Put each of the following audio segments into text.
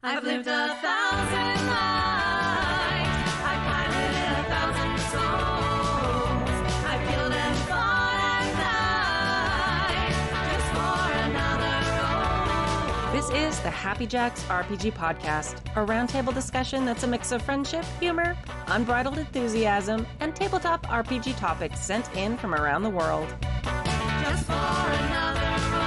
I've lived 1,000 lives. I've piloted 1,000 souls. I've killed and fought and died just for another role. This is the Happy Jacks RPG podcast, a roundtable discussion that's a mix of friendship, humor, unbridled enthusiasm, and tabletop RPG topics sent in from around the world. Just for another role.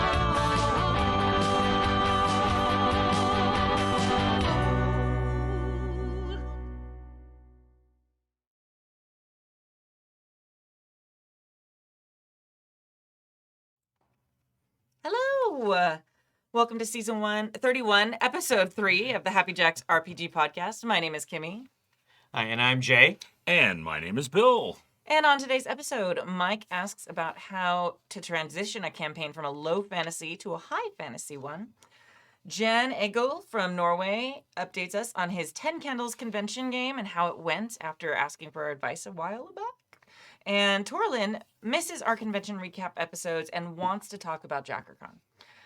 Hello! Welcome to season 31, episode 3 of the Happy Jacks RPG podcast. My name is Kimmy. Hi, and I'm Jay. And my name is Bill. And on today's episode, Mike asks about how to transition a campaign from a low fantasy to a high fantasy one. Jan Egil from Norway updates us on his 10 Candles convention game and how it went after asking for our advice a while back. And Torlin misses our convention recap episodes and wants to talk about JackerCon.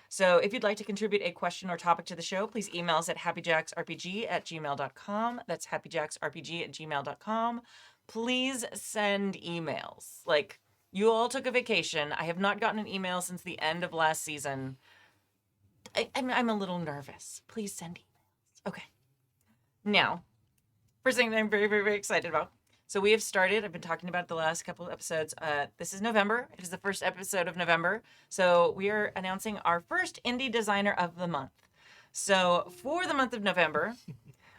So if you'd like to contribute a question or topic to the show, please email us at happyjacksrpg@gmail.com. That's happyjacksrpg@gmail.com. Please send emails. Like, you all took a vacation. I have not gotten an email since the end of last season. I'm a little nervous. Please send emails. Okay. Now, first thing that I'm very, very, very excited about. So we have started, I've been talking about it the last couple of episodes. This is November. It is the first episode of November. So we are announcing our first indie designer of the month. So for the month of November,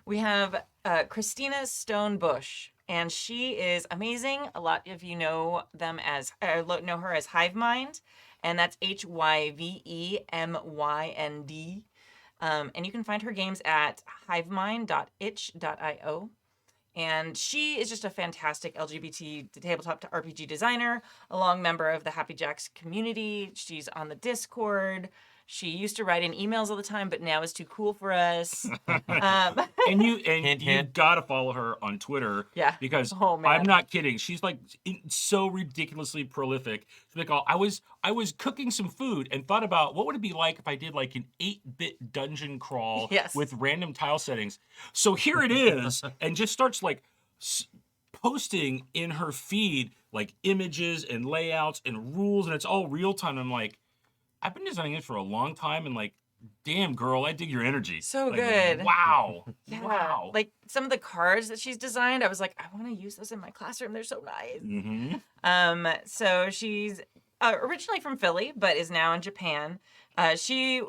we have Christina Stone Bush. And she is amazing. A lot of you know know her as Hivemind, and that's HYVEMYND. And you can find her games at hivemind.itch.io. And she is just a fantastic LGBT tabletop to RPG designer, a long member of the Happy Jacks community. She's on the Discord. She used to write in emails all the time, but now is too cool for us. And you Hint. gotta follow her on Twitter. Yeah. Because Oh, man. I'm not kidding. She's like so ridiculously prolific. She's like, I was cooking some food and thought about what would it be like if I did like an 8-bit dungeon crawl Yes. with random tile settings. So here it is, and just starts like posting in her feed like images and layouts and rules, and it's all real time. I'm like, I've been designing it for a long time, and like, damn girl, I dig your energy. So Like, good. Wow. Yeah. Wow. Like some of the cards that she's designed, I was like, I want to use those in my classroom. They're so nice. Mm-hmm. So she's originally from Philly, but is now in Japan. She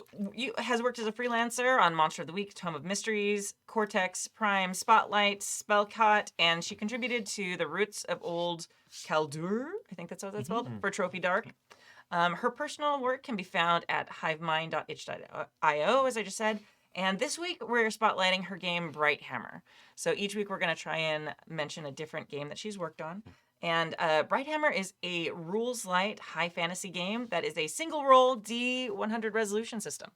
has worked as a freelancer on Monster of the Week, Tome of Mysteries, Cortex, Prime, Spotlight, Spellcot, and she contributed to The Roots of Old Kaldur, I think that's how that's spelled, for Trophy Dark. Her personal work can be found at hivemind.itch.io, as I just said. And this week, we're spotlighting her game, Bright Hammer. So each week, we're going to try and mention a different game that she's worked on. And Bright Hammer is a rules-light high fantasy game that is a single-roll D100 resolution system.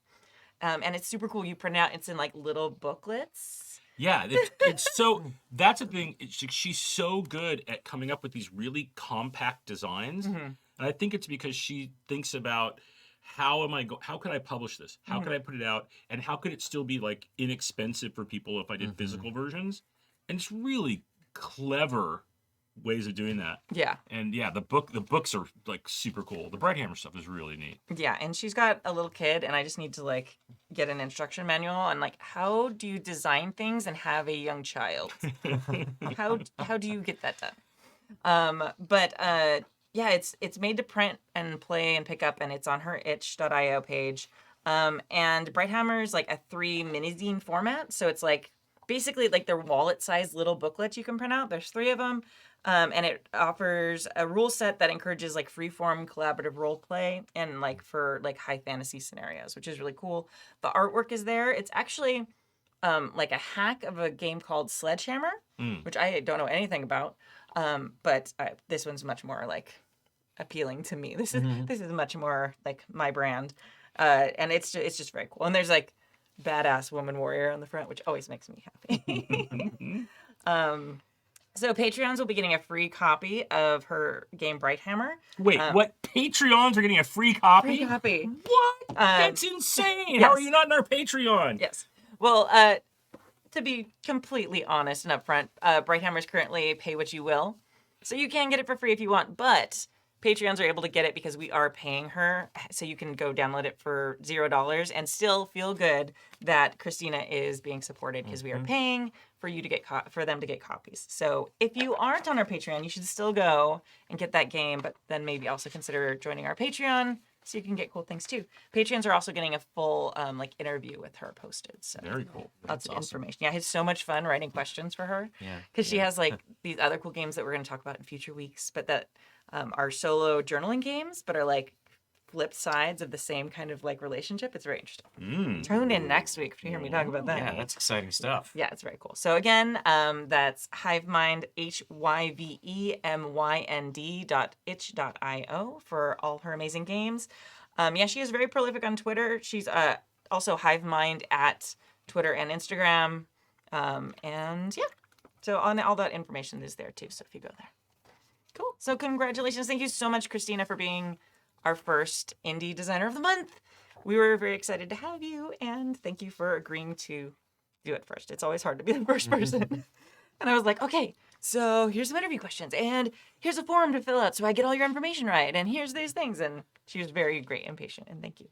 And it's super cool. You print it out. It's in, like, little booklets. Yeah, it's so, that's the thing. She's so good at coming up with these really compact designs. Mm-hmm. And I think it's because she thinks about how could I publish this? How could I put it out? And how could it still be like inexpensive for people if I did physical versions? And it's really clever ways of doing that. Yeah. And yeah, the books are like super cool. The Bright Hammer stuff is really neat. Yeah, and she's got a little kid, and I just need to, like, get an instruction manual on, like, how do you design things and have a young child? How do you get that done? Yeah, it's made to print and play and pick up, and it's on her itch.io page. And Bright Hammer is like a 3 mini-zine format, so it's like basically like their wallet-sized little booklets you can print out. There's 3 of them, and it offers a rule set that encourages like free-form collaborative role play and like for like high fantasy scenarios, which is really cool. The artwork is there. It's actually like a hack of a game called Sledgehammer, which I don't know anything about. But this one's much more like appealing to me. This is much more like my brand, and it's just very cool. And there's like badass woman warrior on the front, which always makes me happy. So Patreons will be getting a free copy of her game Bright Hammer. Wait, what? Patreons are getting a free copy? Free copy. What? That's insane. Yes. How are you not in our Patreon? Yes. Well, to be completely honest and upfront, Brighthammer is currently pay what you will. So you can get it for free if you want, but Patreons are able to get it because we are paying her. So you can go download it for $0 and still feel good that Christina is being supported because we are paying for you to get for them to get copies. So if you aren't on our Patreon, you should still go and get that game, but then maybe also consider joining our Patreon so you can get cool things too. Patreons are also getting a full interview with her posted. So Very cool. lots of information. Yeah, it's so much fun writing questions for her. Yeah. Because she has like these other cool games that we're going to talk about in future weeks, but that are solo journaling games, but are like flip sides of the same kind of like relationship. It's very interesting. Tune in next week to hear me talk about that. Yeah, that's exciting stuff. Yeah, it's very cool. So again, that's Hivemind, HYVEMYND.itch.io for all her amazing games. Yeah, she is very prolific on Twitter. She's also Hivemind at Twitter and Instagram. And yeah, so all that information is there too. So if you go there. Cool. So congratulations. Thank you so much, Christina, for being our first Indie Designer of the Month. We were very excited to have you, and thank you for agreeing to do it first. It's always hard to be the first person. And I was like, okay, so here's some interview questions, and here's a form to fill out so I get all your information right, and here's these things. And she was very great and patient, and thank you.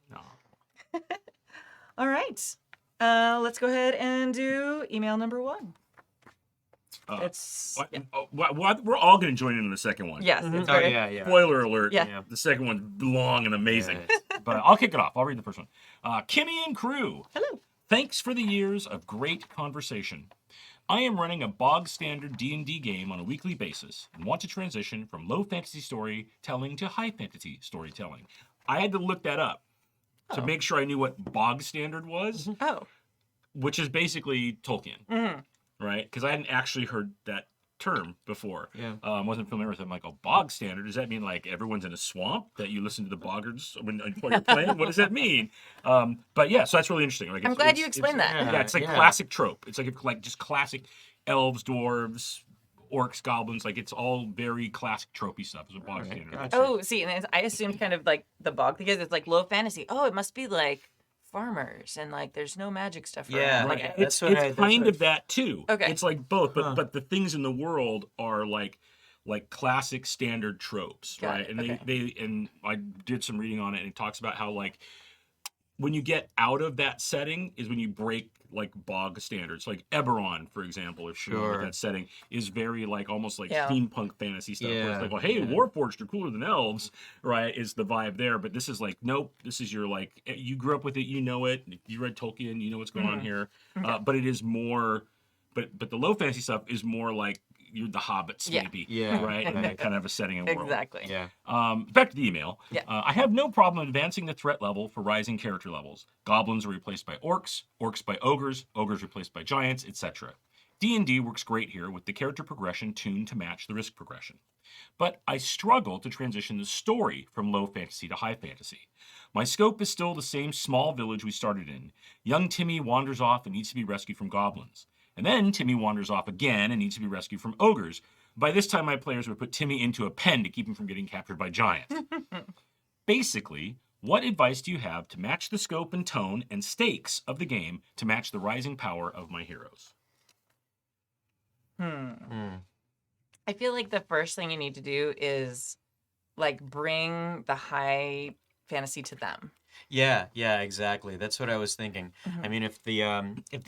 All right. Let's go ahead and do email number 1. We're all going to join in on the second one. Yes. It's Oh, very, yeah. Spoiler alert. Yeah. The second one's long and amazing. Yeah. But I'll kick it off. I'll read the first one. Kimmy and crew. Hello. Thanks for the years of great conversation. I am running a bog standard D&D game on a weekly basis and want to transition from low fantasy storytelling to high fantasy storytelling. I had to look that up to make sure I knew what bog standard was, Oh. which is basically Tolkien. Mm-hmm. Right? Because I hadn't actually heard that term before. Yeah. Wasn't familiar with it. I'm like, bog standard? Does that mean like everyone's in a swamp that you listen to the boggers when you're playing? What does that mean? But yeah, so that's really interesting. Like, I'm glad you explained that. Yeah, it's like classic trope. It's like just classic elves, dwarves, orcs, goblins. Like it's all very classic tropey stuff. Is what bog standard. Gotcha. Oh, see, and I assumed kind of like the bog because it's like low fantasy. Oh, it must be like farmers and like there's no magic stuff. Yeah, around. Right. Like, It's that's kind what of that too. Okay. It's like both, but the things in the world are like classic standard tropes, Got right? it, And okay. they and I did some reading on it, and it talks about how like when you get out of that setting is when you break like bog standards. Like Eberron, for example, if you're familiar with Sure. that setting, is very like almost like Yeah. steampunk fantasy stuff. Where Yeah, it's like, well, hey, yeah. Warforged are cooler than elves, right? Is the vibe there. But this is like, nope, this is your like you grew up with it, you know it. You read Tolkien, you know what's going on here. But it is more but the low fantasy stuff is more like you're the hobbits Yeah. maybe. Yeah. Right? And that kind of a setting and world. exactly. Yeah. Back to the email. Yeah. I have no problem advancing the threat level for rising character levels. Goblins are replaced by orcs, orcs by ogres, ogres replaced by giants, etc. D&D works great here with the character progression tuned to match the risk progression. But I struggle to transition the story from low fantasy to high fantasy. My scope is still the same small village we started in. Young Timmy wanders off and needs to be rescued from goblins. And then Timmy wanders off again and needs to be rescued from ogres. By this time, my players would put Timmy into a pen to keep him from getting captured by giants. Basically, what advice do you have to match the scope and tone and stakes of the game to match the rising power of my heroes? I feel like the first thing you need to do is like bring the high fantasy to them. Yeah, exactly. That's what I was thinking. I mean, if the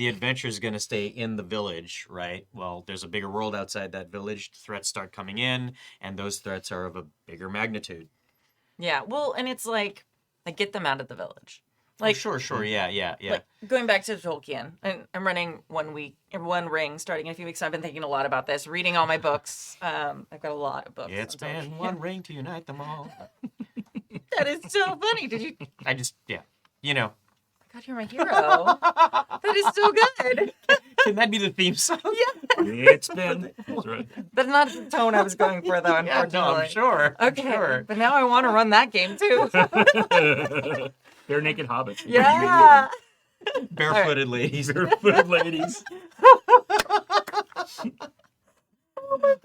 adventure is going to stay in the village, right? Well, there's a bigger world outside that village. Threats start coming in, and those threats are of a bigger magnitude. Yeah. Well, and it's like get them out of the village. Like, sure, yeah. Like going back to Tolkien, and I'm running one ring starting in a few weeks. I've been thinking a lot about this, reading all my books. I've got a lot of books. It's on been Tolkien. one ring to unite them all. That is so funny. Did you? I just, you know. God, you're my hero. That is so good. Can that be the theme song? It's been. That's right. That's not the tone I was going for, though. Yeah, Unfortunately. no, I'm sure. Okay, Sure. but now I want to run that game too. Bare naked hobbits. Yeah. Barefooted ladies. Barefooted ladies.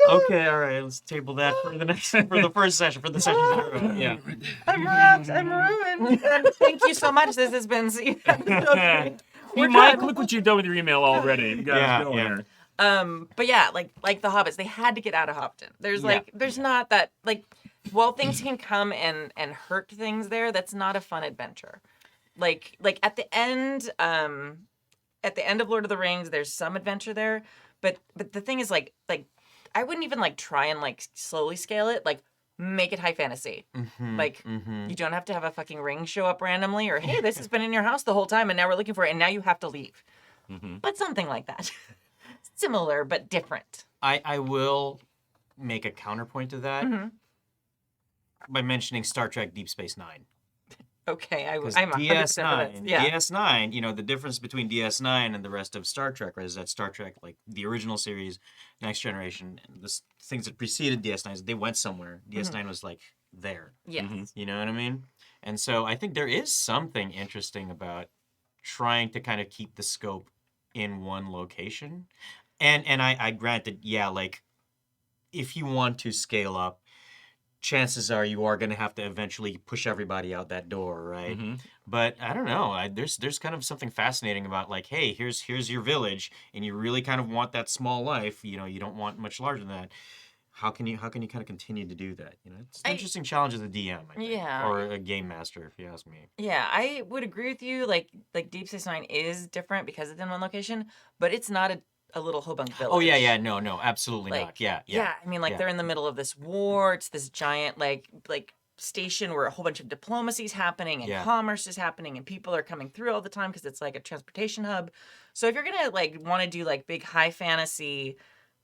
Okay, all right. Let's table that for the first session. For the session. Yeah. I'm wrecked. I'm ruined. And thank you so much. This has been so great. Hey, Mike, look what you've done with your email already. You guys going here. But yeah, like the hobbits, they had to get out of Hobbiton. There's not that, like, while things can come and hurt things there, that's not a fun adventure. Like at the end of Lord of the Rings, there's some adventure there, but the thing is, like I wouldn't even like try and like slowly scale it. Like, make it high fantasy. Like, you don't have to have a fucking ring show up randomly, or hey, this has been in your house the whole time and now we're looking for it and now you have to leave. But something like that. Similar but different. I will make a counterpoint to that by mentioning Star Trek Deep Space Nine. Okay, I'm 100% DS9, for this. Yeah. DS9, you know, the difference between DS9 and the rest of Star Trek, right, is that Star Trek, like the original series, Next Generation, and the things that preceded DS9, is they went somewhere. DS9 was like there. Yes. You know what I mean? And so I think there is something interesting about trying to kind of keep the scope in one location. And I granted, yeah, like if you want to scale up, chances are you are going to have to eventually push everybody out that door, right? But I don't know. There's kind of something fascinating about, like, hey, here's your village, and you really kind of want that small life. You know, you don't want much larger than that. How can you kind of continue to do that? You know, it's an interesting challenge as a DM, I think, or a game master, if you ask me. Yeah, I would agree with you. Like Deep Space Nine is different because it's in one location, but it's not a little Hobunk village. Oh yeah, no, absolutely Like, not. Yeah. I mean, like, they're in the middle of this war. It's this giant like station where a whole bunch of diplomacy is happening and commerce is happening and people are coming through all the time because it's like a transportation hub. So if you're gonna like want to do like big high fantasy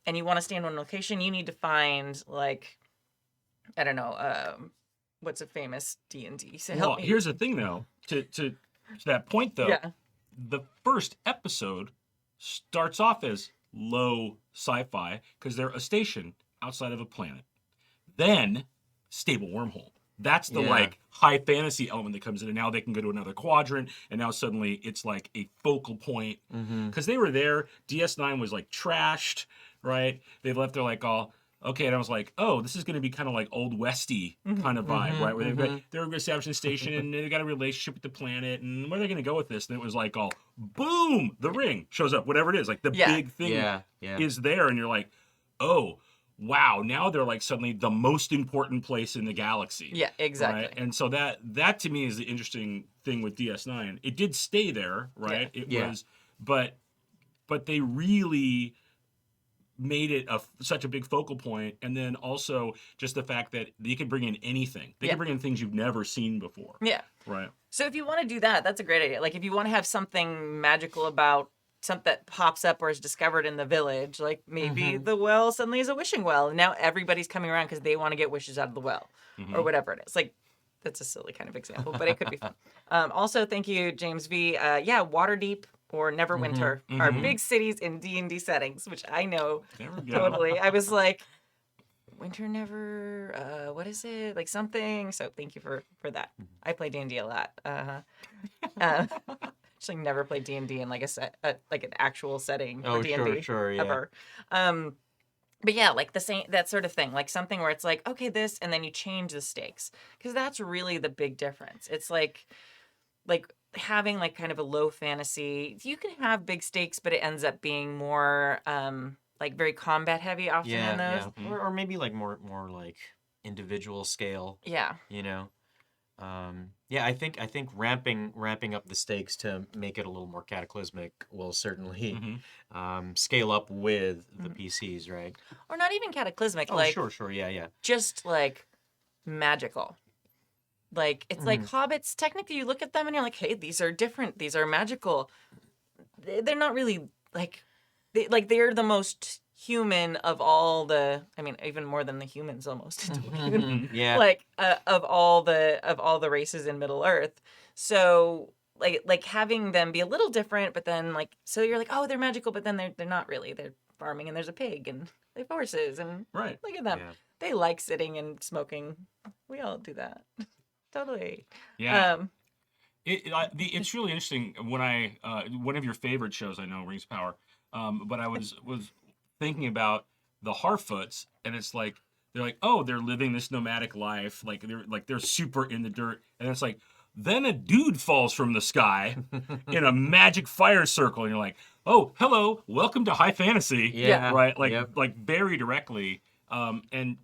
and you want to stay in one location, you need to find, like, I don't know, what's a famous D&D? So help me. Here's the thing though. To that point though, the first episode starts off as low sci-fi because they're a station outside of a planet. Then stable wormhole. That's the like high fantasy element that comes in, and now they can go to another quadrant, and now suddenly it's like a focal point. Because they were there, DS9 was like trashed, right? They left there like all okay, and I was like, oh, this is going to be kind of like old westy kind of vibe, right? Where they're establishing a station and they got a relationship with the planet, and where are they going to go with this? And it was like all boom, the ring shows up, whatever it is, like the big thing is there, and you're like, oh. Wow, now they're like suddenly the most important place in the galaxy. Yeah, exactly. Right? And so that to me is the interesting thing with DS9. It did stay there, right? It was, but they really made it such a big focal point, and then also just the fact that they can bring in anything. They can bring in things you've never seen before. Yeah. Right. So if you want to do that, that's a great idea. Like if you want to have something magical about something that pops up or is discovered in the village, like maybe the well suddenly is a wishing well, and now everybody's coming around because they want to get wishes out of the well, or whatever it is. Like, that's a silly kind of example, but it could be fun. Also, thank you, James V. Waterdeep or Neverwinter are big cities in D&D settings, which I know totally. I was like, Winter Never, what is it? Like something. So thank you for that. I play D&D a lot. Actually never played D&D in like like an actual setting for D&D ever. But yeah, like the same, that sort of thing, like something where it's like, okay, this, and then you change the stakes, because that's really the big difference. It's like having like kind of a low fantasy, you can have big stakes, but it ends up being more like very combat heavy often in those. Or maybe like more like individual scale. Yeah. You know. I think ramping up the stakes to make it a little more cataclysmic will certainly scale up with the PCs, right? Or not even cataclysmic. Oh, like, sure, yeah. Just like magical. Like it's like hobbits. Technically, you look at them and you're like, hey, these are different. These are magical. They're not really like, they're the most human of all the, I mean, even more than the humans almost. Like of all the races in Middle Earth. So like having them be a little different, but then like, so you're like, oh, they're magical, but then they're not really. They're farming and there's a pig and they have horses and look at them. Yeah. They like sitting and smoking. We all do that. Totally. Yeah. It's really interesting when I one of your favorite shows, I know, Rings of Power, but I was thinking about the Harfoots, and it's like they're like, oh, they're living this nomadic life, like they're super in the dirt, and it's like, Then a dude falls from the sky in a magic fire circle, and you're like, "Oh, hello, welcome to high fantasy." Yeah. Right, like Yep. like very directly. And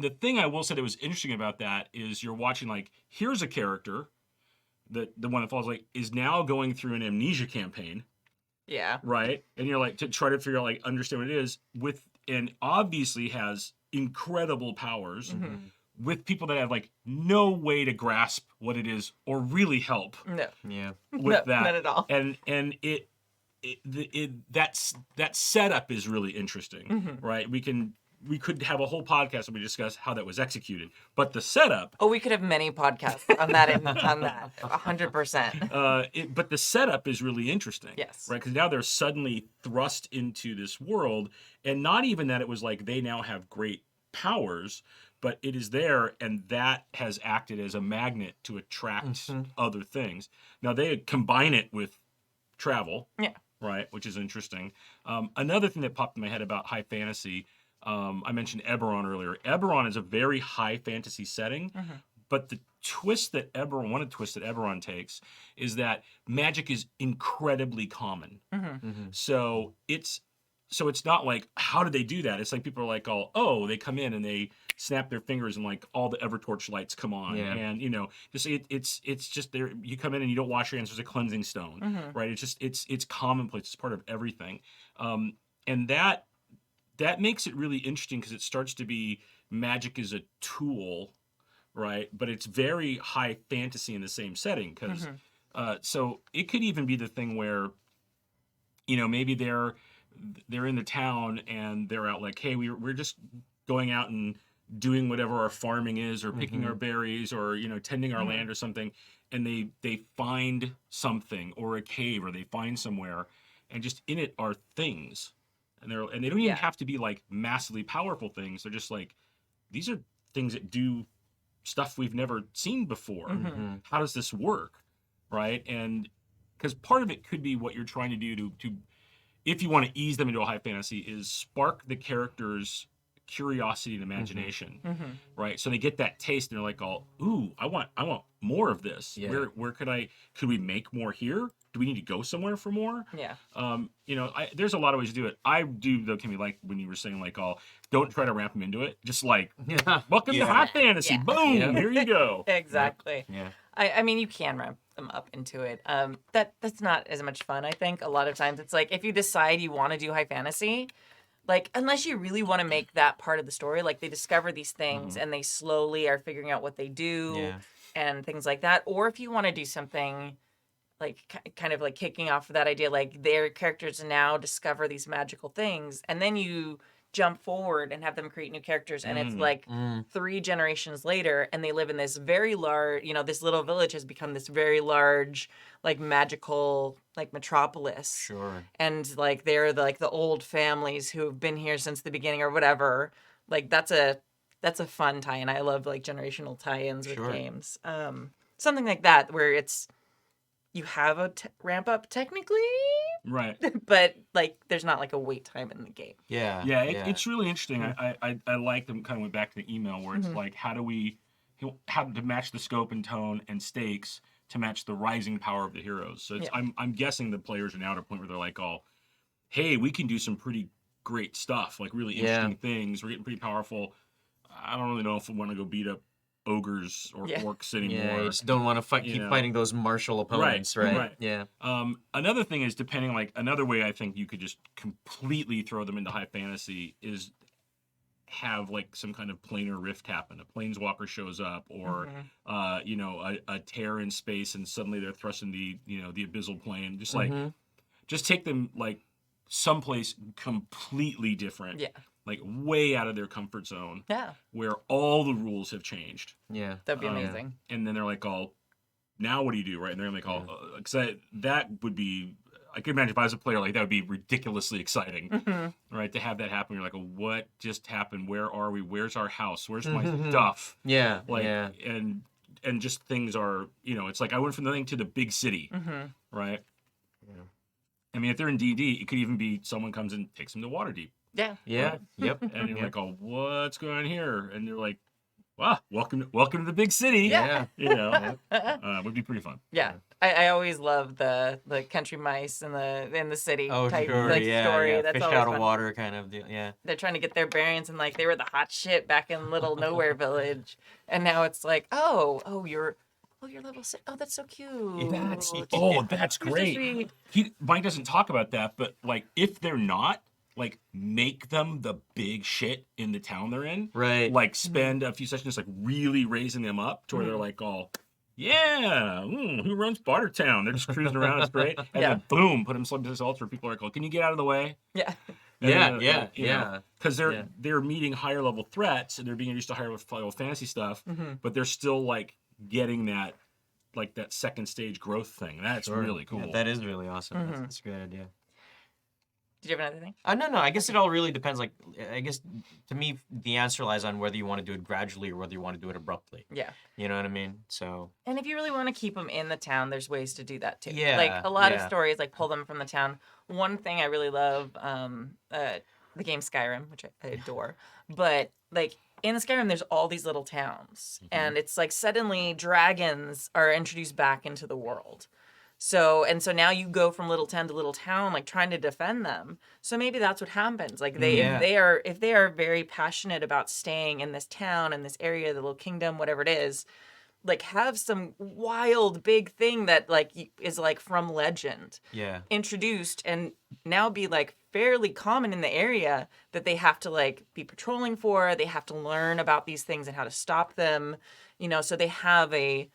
the thing I will say that was interesting about that is you're watching like here's a character that the one that falls like is now going through an amnesia campaign, Yeah. right? And you're like to try to figure out like understand what it is with and obviously has incredible powers with people that have like no way to grasp what it is or really help No. Yeah. with No, that. not at all. And that setup is really interesting, right? We could have a whole podcast where we discuss how that was executed, but the setup. Oh, we could have many podcasts on that. On that, 100%. But the setup is really interesting. Yes. Right? Because now they're suddenly thrust into this world, and not even that it was like they now have great powers, but it is there, and that has acted as a magnet to attract other things. Now they combine it with travel, Yeah. right? Which is interesting. Another thing that popped in my head about high fantasy, I mentioned Eberron earlier. Eberron is a very high fantasy setting, but the one of the twists that Eberron takes is that magic is incredibly common. So it's not like how did they do that? It's like people are like, oh, they come in and they snap their fingers and like all the Evertorch lights come on, Yeah. and just it's just there. You come in and you don't wash your hands. There's a cleansing stone, right? It's just it's commonplace. It's part of everything, and that makes it really interesting because it starts to be magic is a tool, right? But it's very high fantasy in the same setting because so it could even be the thing where maybe they're in the town and they're out like, hey, we're just going out and doing whatever our farming is or picking our berries or tending our land or something, and they find something or a cave or they find somewhere, and just in it are things, and they don't even have to be like massively powerful things. They're just like, these are things that do stuff we've never seen before. How does this work, right? And because part of it could be what you're trying to do to if you want to ease them into a high fantasy, is spark the characters' curiosity and imagination, right? So they get that taste and they're like, ooh, I want more of this. Yeah. Where could we make more here? Do we need to go somewhere for more? Yeah. There's a lot of ways to do it. I do though, Kimmy, like when you were saying like, don't try to ramp them into it. Just like, welcome to high fantasy. Yeah. Boom, Yeah. here you go. Exactly. Yeah. I mean, you can ramp them up into it. That's not as much fun, I think. A lot of times it's like if you decide you want to do high fantasy, like unless you really want to make that part of the story, like they discover these things and they slowly are figuring out what they do and things like that. Or if you want to do something like kind of like kicking off that idea, like their characters now discover these magical things, and then you jump forward and have them create new characters, and it's like 3 generations later and they live in this very large, this little village has become this very large like magical like metropolis. Sure. And like they're the old families who have been here since the beginning or whatever. Like that's a fun tie-in. I love like generational tie-ins with Sure. games. Something like that where it's you have a ramp up technically, Right. but like there's not like a wait time in the game. Yeah. Yeah, it's really interesting. I like them. Kind of went back to the email where it's like, how to match the scope and tone and stakes to match the rising power of the heroes. So it's, I'm guessing the players are now at a point where they're like, hey, we can do some pretty great stuff, like really interesting things. We're getting pretty powerful. I don't really know if we want to go beat up ogres or orcs anymore. Yeah, you just don't want to keep fighting those martial opponents, right? Yeah. Another thing is, depending, like another way I think you could just completely throw them into high fantasy is have like some kind of planar rift happen. A planeswalker shows up, or a tear in space, and suddenly they're thrust in the abyssal plane. Just like just take them like someplace completely different. Yeah. Like way out of their comfort zone. Yeah. Where all the rules have changed. Yeah. That'd be amazing. And then they're like, now what do you do, right? And they're like, because that would be, I could imagine if I was a player, like that would be ridiculously exciting, right? To have that happen. You're like, what just happened? Where are we? Where's our house? Where's my stuff? Yeah. Like, and just things are, it's like I went from the thing to the big city, right? Yeah. I mean, if they're in D&D, it could even be someone comes and takes them to Waterdeep. Yeah. Yeah. Right? Yep. And you're like, what's going on here? And they're like, wow, welcome to the big city. Yeah. You know, would be pretty fun. Yeah. I always love the country mice in the city Oh, type sure, like yeah, story. yeah. That's Fish always out of fun. water kind of deal. Yeah. They're trying to get their bearings and like they were the hot shit back in little nowhere village, and now it's like you're level 6. Oh, that's so cute. That's You're that's so great. sweet. Mike doesn't talk about that, but like if they're not, like make them the big shit in the town they're in. Right. Like spend a few sessions like really raising them up to where they're like all, yeah, who runs Bartertown? They're just cruising around, it's great. And then boom, put them some to this altar. People are like, oh, can you get out of the way? Yeah. Yeah. Because they're meeting higher level threats and they're being introduced to higher level fantasy stuff, but they're still like getting that second stage growth thing. That's really cool. Yeah, that is really awesome. That's a great idea. Did you have another thing? No. I guess it all really depends. Like, I guess to me, the answer lies on whether you want to do it gradually or whether you want to do it abruptly. Yeah. You know what I mean? So. And if you really want to keep them in the town, there's ways to do that too. Yeah, Like a lot of yeah. stories, like pull them from the town. One thing I really love, the game Skyrim, which I adore, but like in Skyrim, there's all these little towns, and it's like suddenly dragons are introduced back into the world. So now you go from little town to little town, like trying to defend them. So maybe that's what happens. Like if they are very passionate about staying in this town, in this area, the little kingdom, whatever it is, like have some wild big thing that like is like from legend introduced and now be like fairly common in the area that they have to like be patrolling for. They have to learn about these things and how to stop them, so they have a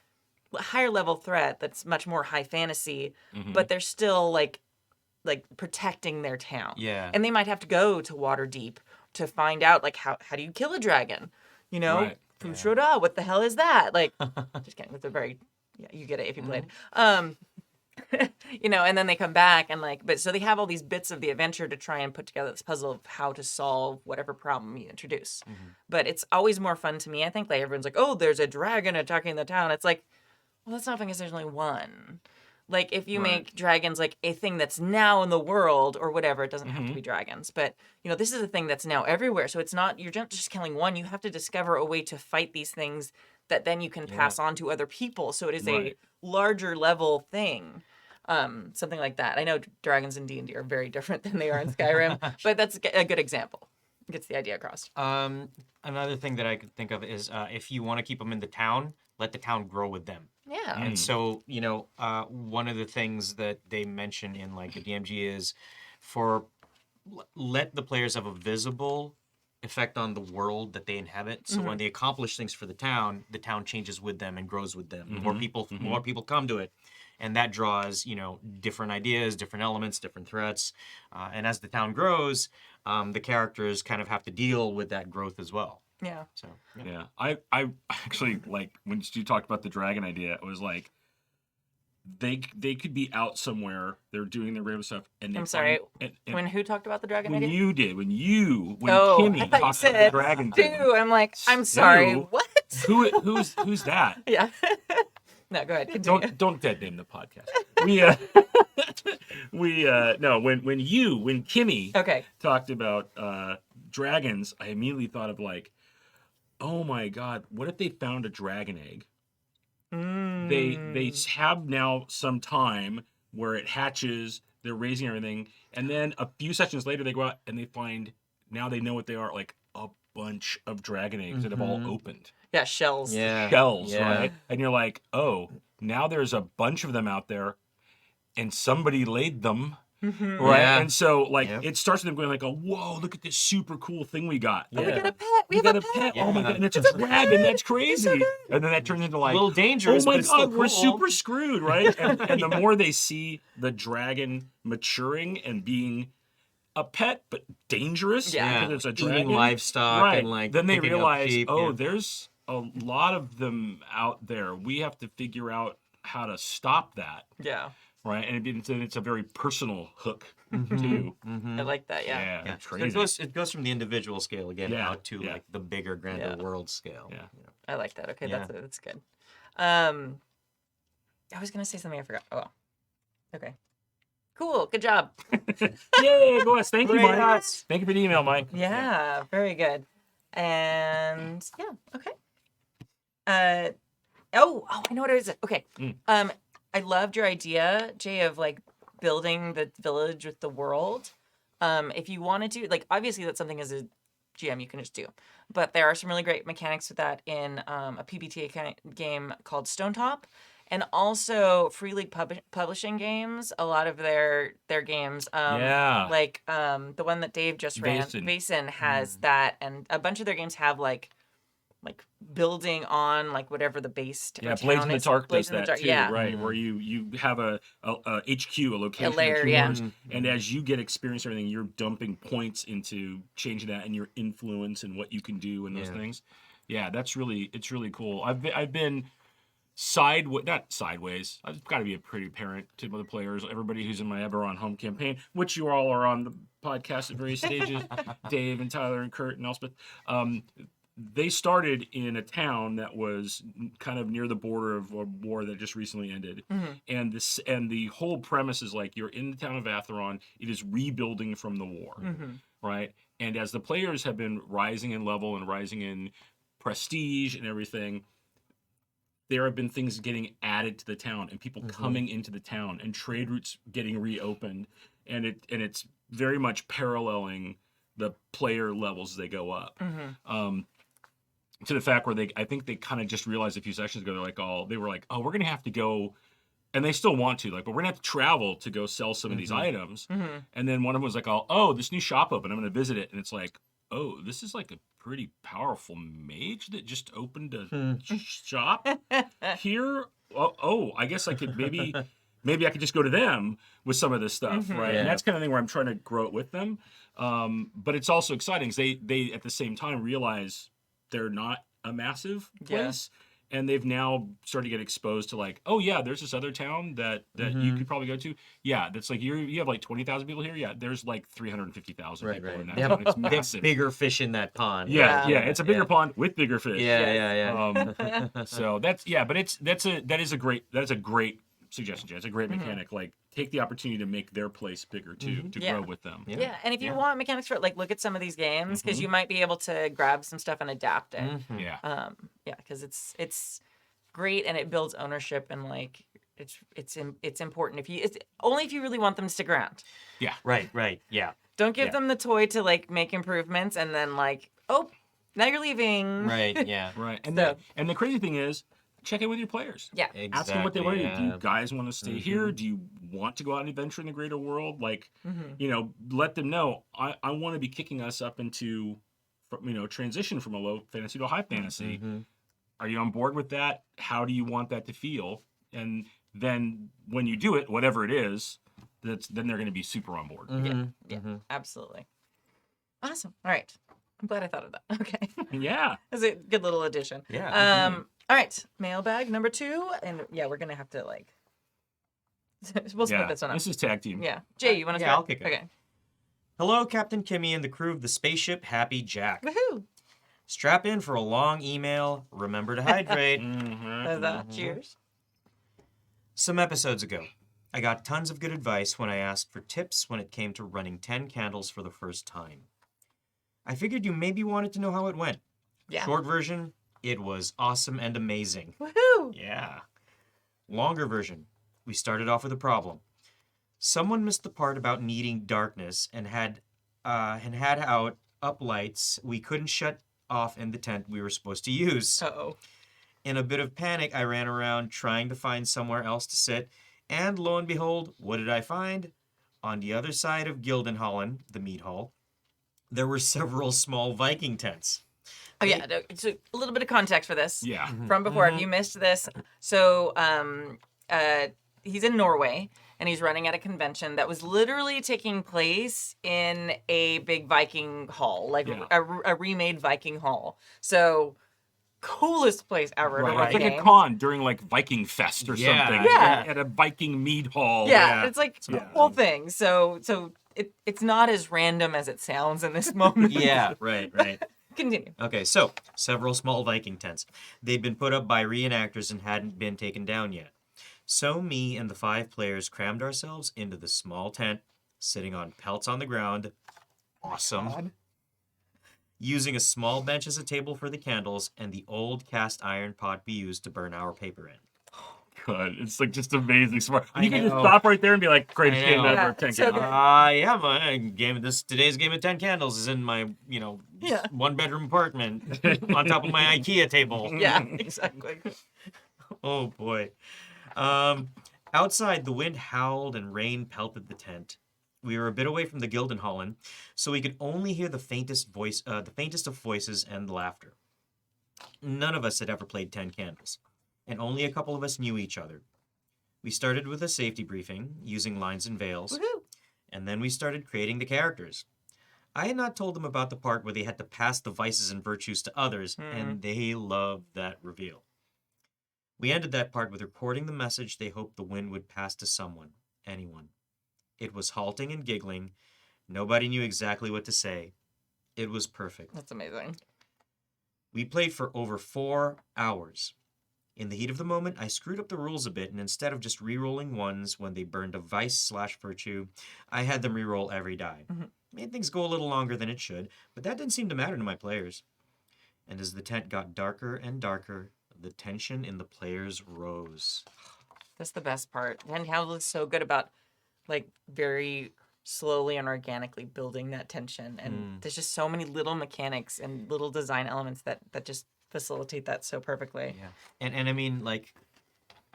higher level threat that's much more high fantasy, but they're still like protecting their town. Yeah. And they might have to go to Waterdeep to find out like how do you kill a dragon? Right. Fushoda, what the hell is that? Like, just kidding. It's a very, you get it if you played. And then they come back and like, but so they have all these bits of the adventure to try and put together this puzzle of how to solve whatever problem you introduce. But it's always more fun to me. I think like everyone's like, oh, there's a dragon attacking the town. It's like, well, that's not fun because there's only one. Like if you make dragons like a thing that's now in the world or whatever, it doesn't have to be dragons. But this is a thing that's now everywhere. So it's not, you're not just killing one. You have to discover a way to fight these things that then you can pass on to other people. So it is a larger level thing. Something like that. I know dragons in D&D are very different than they are in Skyrim, but that's a good example. Gets the idea across. Another thing that I could think of is if you want to keep them in the town, let the town grow with them. Yeah. And so, one of the things that they mention in like the DMG is let the players have a visible effect on the world that they inhabit. So when they accomplish things for the town changes with them and grows with them. More people come to it. And that draws, different ideas, different elements, different threats. And as the town grows, the characters kind of have to deal with that growth as well. Yeah. So yeah. I actually like when you talked about the dragon idea, it was like they could be out somewhere, they're doing their random stuff, and they I'm sorry. and When who talked about the dragon when idea? you did, when Kimmy I thought you talked about said the dragon Stu. thing. I'm like, I'm sorry. Stu? What? Who's that? Yeah. No, go ahead. Continue. Don't dead name the podcast. When Kimmy Okay. talked about dragons, I immediately thought of like, oh my god, what if they found a dragon egg? They have now some time where it hatches, they're raising everything, and then a few sessions later they go out and they find, now they know what they are, like a bunch of dragon eggs that have all opened. Yeah, shells. yeah. Shells, Yeah. right? And you're like, oh, now there's a bunch of them out there and somebody laid them. Right. Yeah. And so like Yep. it starts with them going like, oh, whoa, look at this super cool thing we got. Oh, we Yeah. got a pet. We have a pet. Oh my Yeah. god, and it's a dragon, that's crazy. And then that turns into A like, little dangerous, oh my but it's still god, we're cool. super screwed, right? And the more they see the dragon maturing and being a pet but dangerous Yeah. because it's a Eating dragon, livestock right? and like then they picking up realize, sheep, oh, yeah. there's a lot of them out there. We have to figure out how to stop that, Yeah. right? And it's a very personal hook too. I like that. Yeah. Yeah, Yeah. it's So crazy. it goes from the individual scale again Yeah, out to yeah. like the bigger, grander Yeah. world scale. Yeah. I like that. Okay, Yeah. that's good. I was gonna say something I forgot. Oh, well. Okay. Cool. Good job. Yay, go us. Thank you, Great. Mike. Thank you for the email, Mike. Yeah. Very good. And yeah. Okay. I know what it is. Okay. I loved your idea, Jay, of like building the village with the world. If you wanted to, like, obviously that's something as a GM you can just do, but there are some really great mechanics with that in a PBTA game called Stone Top, and also Free League Publishing games. A lot of their games, Yeah. like the one that Dave just ran, Vaesen. Vaesen has that, and a bunch of their games have like building on like whatever the base Yeah, town Blades in the is. Dark Blades does in the that Dark, too, yeah. right? Where you have a HQ, a location of layer, yeah. yours, and as you get experience and everything, you're dumping points into changing that and your influence and what you can do and those things. Yeah, it's really cool. I've been not sideways. I've got to be a pretty parent to the players. Everybody who's in my Eberron home campaign, which you all are on the podcast at various stages, Dave and Tyler and Kurt and Elspeth. They started in a town that was kind of near the border of a war that just recently ended, and the whole premise is like you're in the town of Atheron. It is rebuilding from the war, right? And as the players have been rising in level and rising in prestige and everything, there have been things getting added to the town and people coming into the town and trade routes getting reopened, and it's very much paralleling the player levels as they go up. To the fact where I think they kind of just realized a few sessions ago, they were like, oh, we're gonna have to go, and they still want to, like, but we're gonna have to travel to go sell some of these items. And then one of them was like, oh, this new shop opened, I'm gonna visit it, and it's like, oh, this is like a pretty powerful mage that just opened a shop here. Oh, I guess I could maybe I could just go to them with some of this stuff, right? Yeah. And that's kind of thing where I'm trying to grow it with them. But it's also exciting because they at the same time realize they're not a massive place. And they've now started to get exposed to like, oh yeah, there's this other town that you could probably go to. Yeah, that's like you have like 20,000 people here. Yeah, there's like 350,000 people in that town. It's They have massive. bigger fish in that pond. Yeah, it's a bigger pond with bigger fish. Yeah. So that's but that is a great suggestion, Jay. It's a great mechanic. Like take the opportunity to make their place bigger too, to grow with them. Yeah, and if you want mechanics for it, like look at some of these games because you might be able to grab some stuff and adapt it. Yeah. Because it's great and it builds ownership and like it's important it's only if you really want them to stick around. Yeah. Right. Yeah. Don't give them the toy to like make improvements and then like, oh, now you're leaving. Right. Yeah. Right. And So- and the crazy thing is, check in with your players. Yeah. Exactly. Ask them what they want to do. Do yeah. you guys want to stay here? Do you want to go out and adventure in the greater world? Like, let them know. I want to be kicking us up into, transition from a low fantasy to a high fantasy. Are you on board with that? How do you want that to feel? And then when you do it, whatever it is, then they're going to be super on board. Yeah, absolutely. Awesome. All right. I'm glad I thought of that. Okay. Yeah. That's a good little addition. Yeah. All right. Mailbag number 2. And yeah, we're going to have to like, we'll split this one up. This is tag team. Yeah. Jay, you want to Yeah, start? I'll kick it. Okay. Hello, Captain Kimmy and the crew of the spaceship Happy Jack. Woohoo. Strap in for a long email. Remember to hydrate. Cheers. Some episodes ago, I got tons of good advice when I asked for tips when it came to running 10 candles for the first time. I figured you maybe wanted to know how it went. Yeah. Short version, it was awesome and amazing. Woohoo. Yeah. Longer version, we started off with a problem. Someone missed the part about needing darkness and had out up lights we couldn't shut off in the tent we were supposed to use. Uh-oh. In a bit of panic, I ran around trying to find somewhere else to sit, and lo and behold, what did I find? On the other side of Gildenhallen, the meat hall, there were several small Viking tents. Oh yeah, so a little bit of context for this. Yeah. From before, if you missed this, so he's in Norway and he's running at a convention that was literally taking place in a big Viking hall, like a remade Viking hall. So coolest place ever to Right. run It's like games. a con during like Viking Fest or Yeah, something. yeah. At a Viking mead hall. Yeah, it's like Yeah. a whole thing. So it's not as random as it sounds in this moment. Yeah, right. Continue. Okay, so several small Viking tents. They'd been put up by reenactors and hadn't been taken down yet. So me and the 5 players crammed ourselves into the small tent, sitting on pelts on the ground. Awesome. using a small bench as a table for the candles and the old cast iron pot we used to burn our paper in. Good. It's like just amazing smart. I You can just know. stop right there and be like, greatest I game know. ever. Yeah, 10 so candles. good. Yeah, my today's game of 10 candles is in my, Yeah. 1-bedroom apartment on top of my IKEA table. Yeah, exactly. Oh boy. Outside, the wind howled and rain pelted the tent. We were a bit away from the Gildenhallen, so we could only hear the faintest of voices and laughter. None of us had ever played 10 candles, and only a couple of us knew each other. We started with a safety briefing, using lines and veils, Woohoo! and then we started creating the characters. I had not told them about the part where they had to pass the vices and virtues to others, and they loved that reveal. We ended that part with recording the message they hoped the wind would pass to someone, anyone. It was halting and giggling. Nobody knew exactly what to say. It was perfect. That's amazing. We played for over 4 hours. In the heat of the moment, I screwed up the rules a bit, and instead of just re-rolling ones when they burned a vice/virtue, I had them re-roll every die. Made things go a little longer than it should, but that didn't seem to matter to my players. And as the tent got darker and darker, the tension in the players rose. That's the best part. And how it's so good about like very slowly and organically building that tension. And there's just so many little mechanics and little design elements that just facilitate that so perfectly. Yeah. And I mean, like,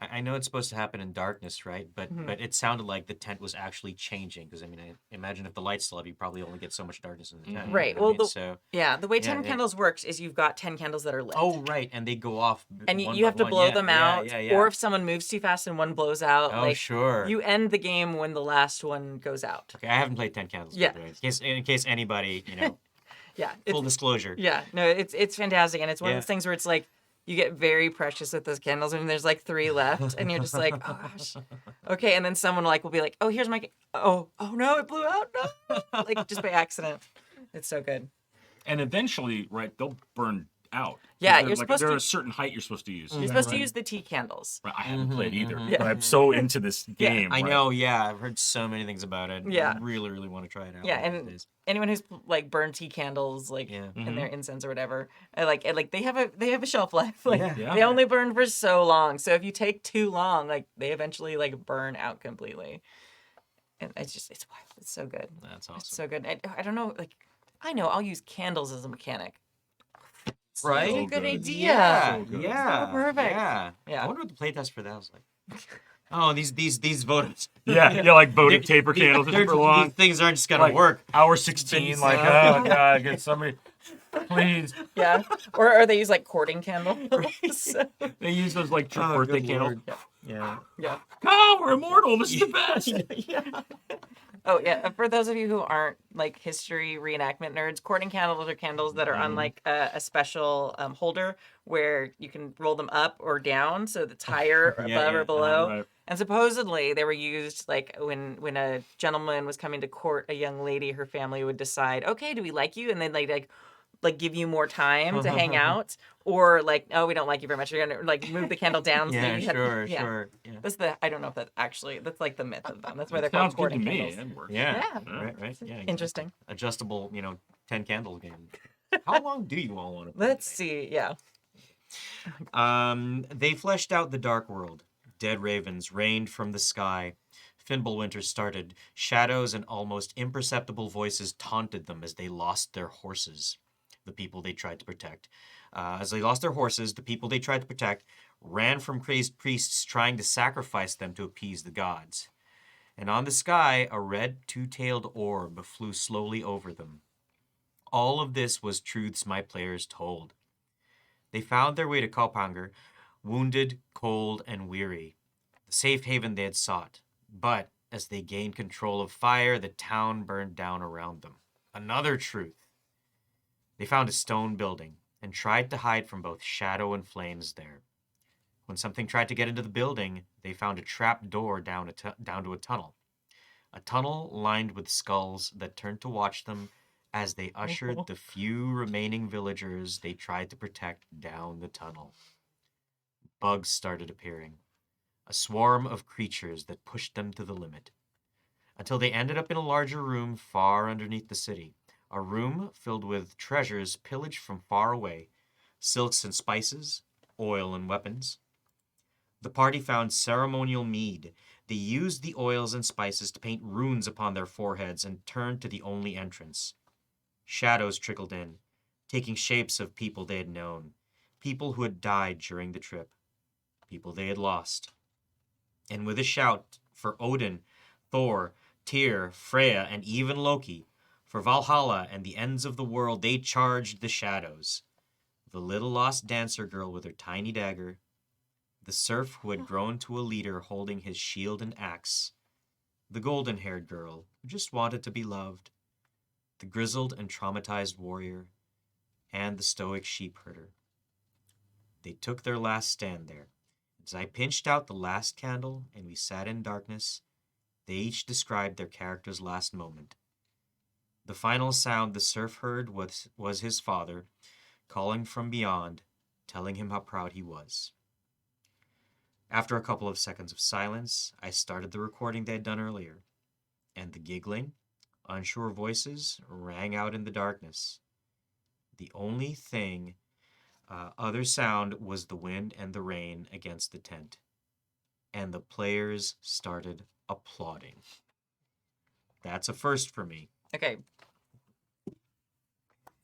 I know it's supposed to happen in darkness, right? But it sounded like the tent was actually changing. Because, I mean, I imagine if the light's still up, you probably only get so much darkness in the tent. Right. You know what Well, I mean? the way 10 yeah. candles works is you've got 10 candles that are lit. Oh, right. And they go off. And one you by have to one. blow Yeah, them yeah, out. Yeah. Or if someone moves too fast and one blows out, Oh, like sure. you end the game when the last one goes out. Okay, I haven't played 10 candles. Yeah. By the way, in case anybody, Yeah. full disclosure. Yeah. No, it's fantastic. And it's one of Yeah. those things where it's like, you get very precious with those candles and there's like 3 left and you're just like, oh gosh. Okay, and then someone will be like, oh, here's my oh no, it blew out. No. Like just by accident. It's so good. And eventually, right, they'll burn out. Yeah, They're you're supposed There to- are a certain height you're supposed to use. You're supposed to use the tea candles. Right, I haven't played either, Yeah. but I'm so into this game. I right? know, yeah. I've heard so many things about it. Yeah. I really, really want to try it out. Yeah, one of these and days. anyone who's like burned tea candles like Yeah. in their incense or whatever, they have a shelf life. Like Yeah. they only burn for so long. So if you take too long, like they eventually like burn out completely. And it's wild. It's so good. That's It's awesome. so good. I don't know, like I know I'll use candles as a mechanic. Right? Such a So good good. idea. Yeah, So good. yeah, So perfect. Yeah. Yeah. I wonder what the playtest for that was like. Oh, these voters. Yeah, like voting taper candles are super long. These things aren't just gonna Like, work. Hour 16, like, Yeah. oh god, get somebody, please. Yeah. Or they use like courting candles. They use those like church Oh, birthday good candles. Lord. Yeah. Yeah. Oh, we're immortal. This is the best. Yeah. Oh yeah. For those of you who aren't like history reenactment nerds, courting candles are candles that are on like a special holder where you can roll them up or down, so it's higher or Yeah, above yeah, or below. Right. And supposedly they were used like when a gentleman was coming to court a young lady, her family would decide, okay, do we like you? And then like give you more time to hang out, or like, oh, we don't like you very much. You're gonna like move the candle down. Yeah, you had- sure, yeah. sure. Yeah. That's I don't know if that's like the myth of them. That's why That they're sounds called good to courting me. candles. That works. Yeah. Yeah. Right. Yeah. Exactly. Interesting. Adjustable, 10 candles game. How long do you all want to play? Let's see. Yeah. They fleshed out the dark world. Dead ravens rained from the sky. Fimbulwinter started. Shadows and almost imperceptible voices taunted them as they lost their horses, the people they tried to protect. As they lost their horses, the people they tried to protect ran from crazed priests trying to sacrifice them to appease the gods. And on the sky, a red two-tailed orb flew slowly over them. All of this was truths my players told. They found their way to Kaupanger, wounded, cold, and weary, the safe haven they had sought. But as they gained control of fire, the town burned down around them. Another truth. They found a stone building and tried to hide from both shadow and flames there. When something tried to get into the building, they found a trap door down to a tunnel. A tunnel lined with skulls that turned to watch them as they ushered the few remaining villagers they tried to protect down the tunnel. Bugs started appearing, a swarm of creatures that pushed them to the limit, until they ended up in a larger room far underneath the city, A room filled with treasures pillaged from far away, silks and spices, oil and weapons. The party found ceremonial mead. They used the oils and spices to paint runes upon their foreheads and turned to the only entrance. Shadows trickled in, taking shapes of people they had known, people who had died during the trip, people they had lost. And with a shout for Odin, Thor, Tyr, Freya, and even Loki, for Valhalla and the ends of the world, they charged the shadows. The little lost dancer girl with her tiny dagger, the serf who had grown to a leader holding his shield and axe, the golden-haired girl who just wanted to be loved, the grizzled and traumatized warrior, and the stoic sheep herder. They took their last stand there. As I pinched out the last candle and we sat in darkness, they each described their character's last moment. The final sound the serf heard was his father, calling from beyond, telling him how proud he was. After a couple of seconds of silence, I started the recording they had done earlier, and the giggling, unsure voices rang out in the darkness. The only thing other sound was the wind and the rain against the tent, and the players started applauding. That's a first for me. Okay.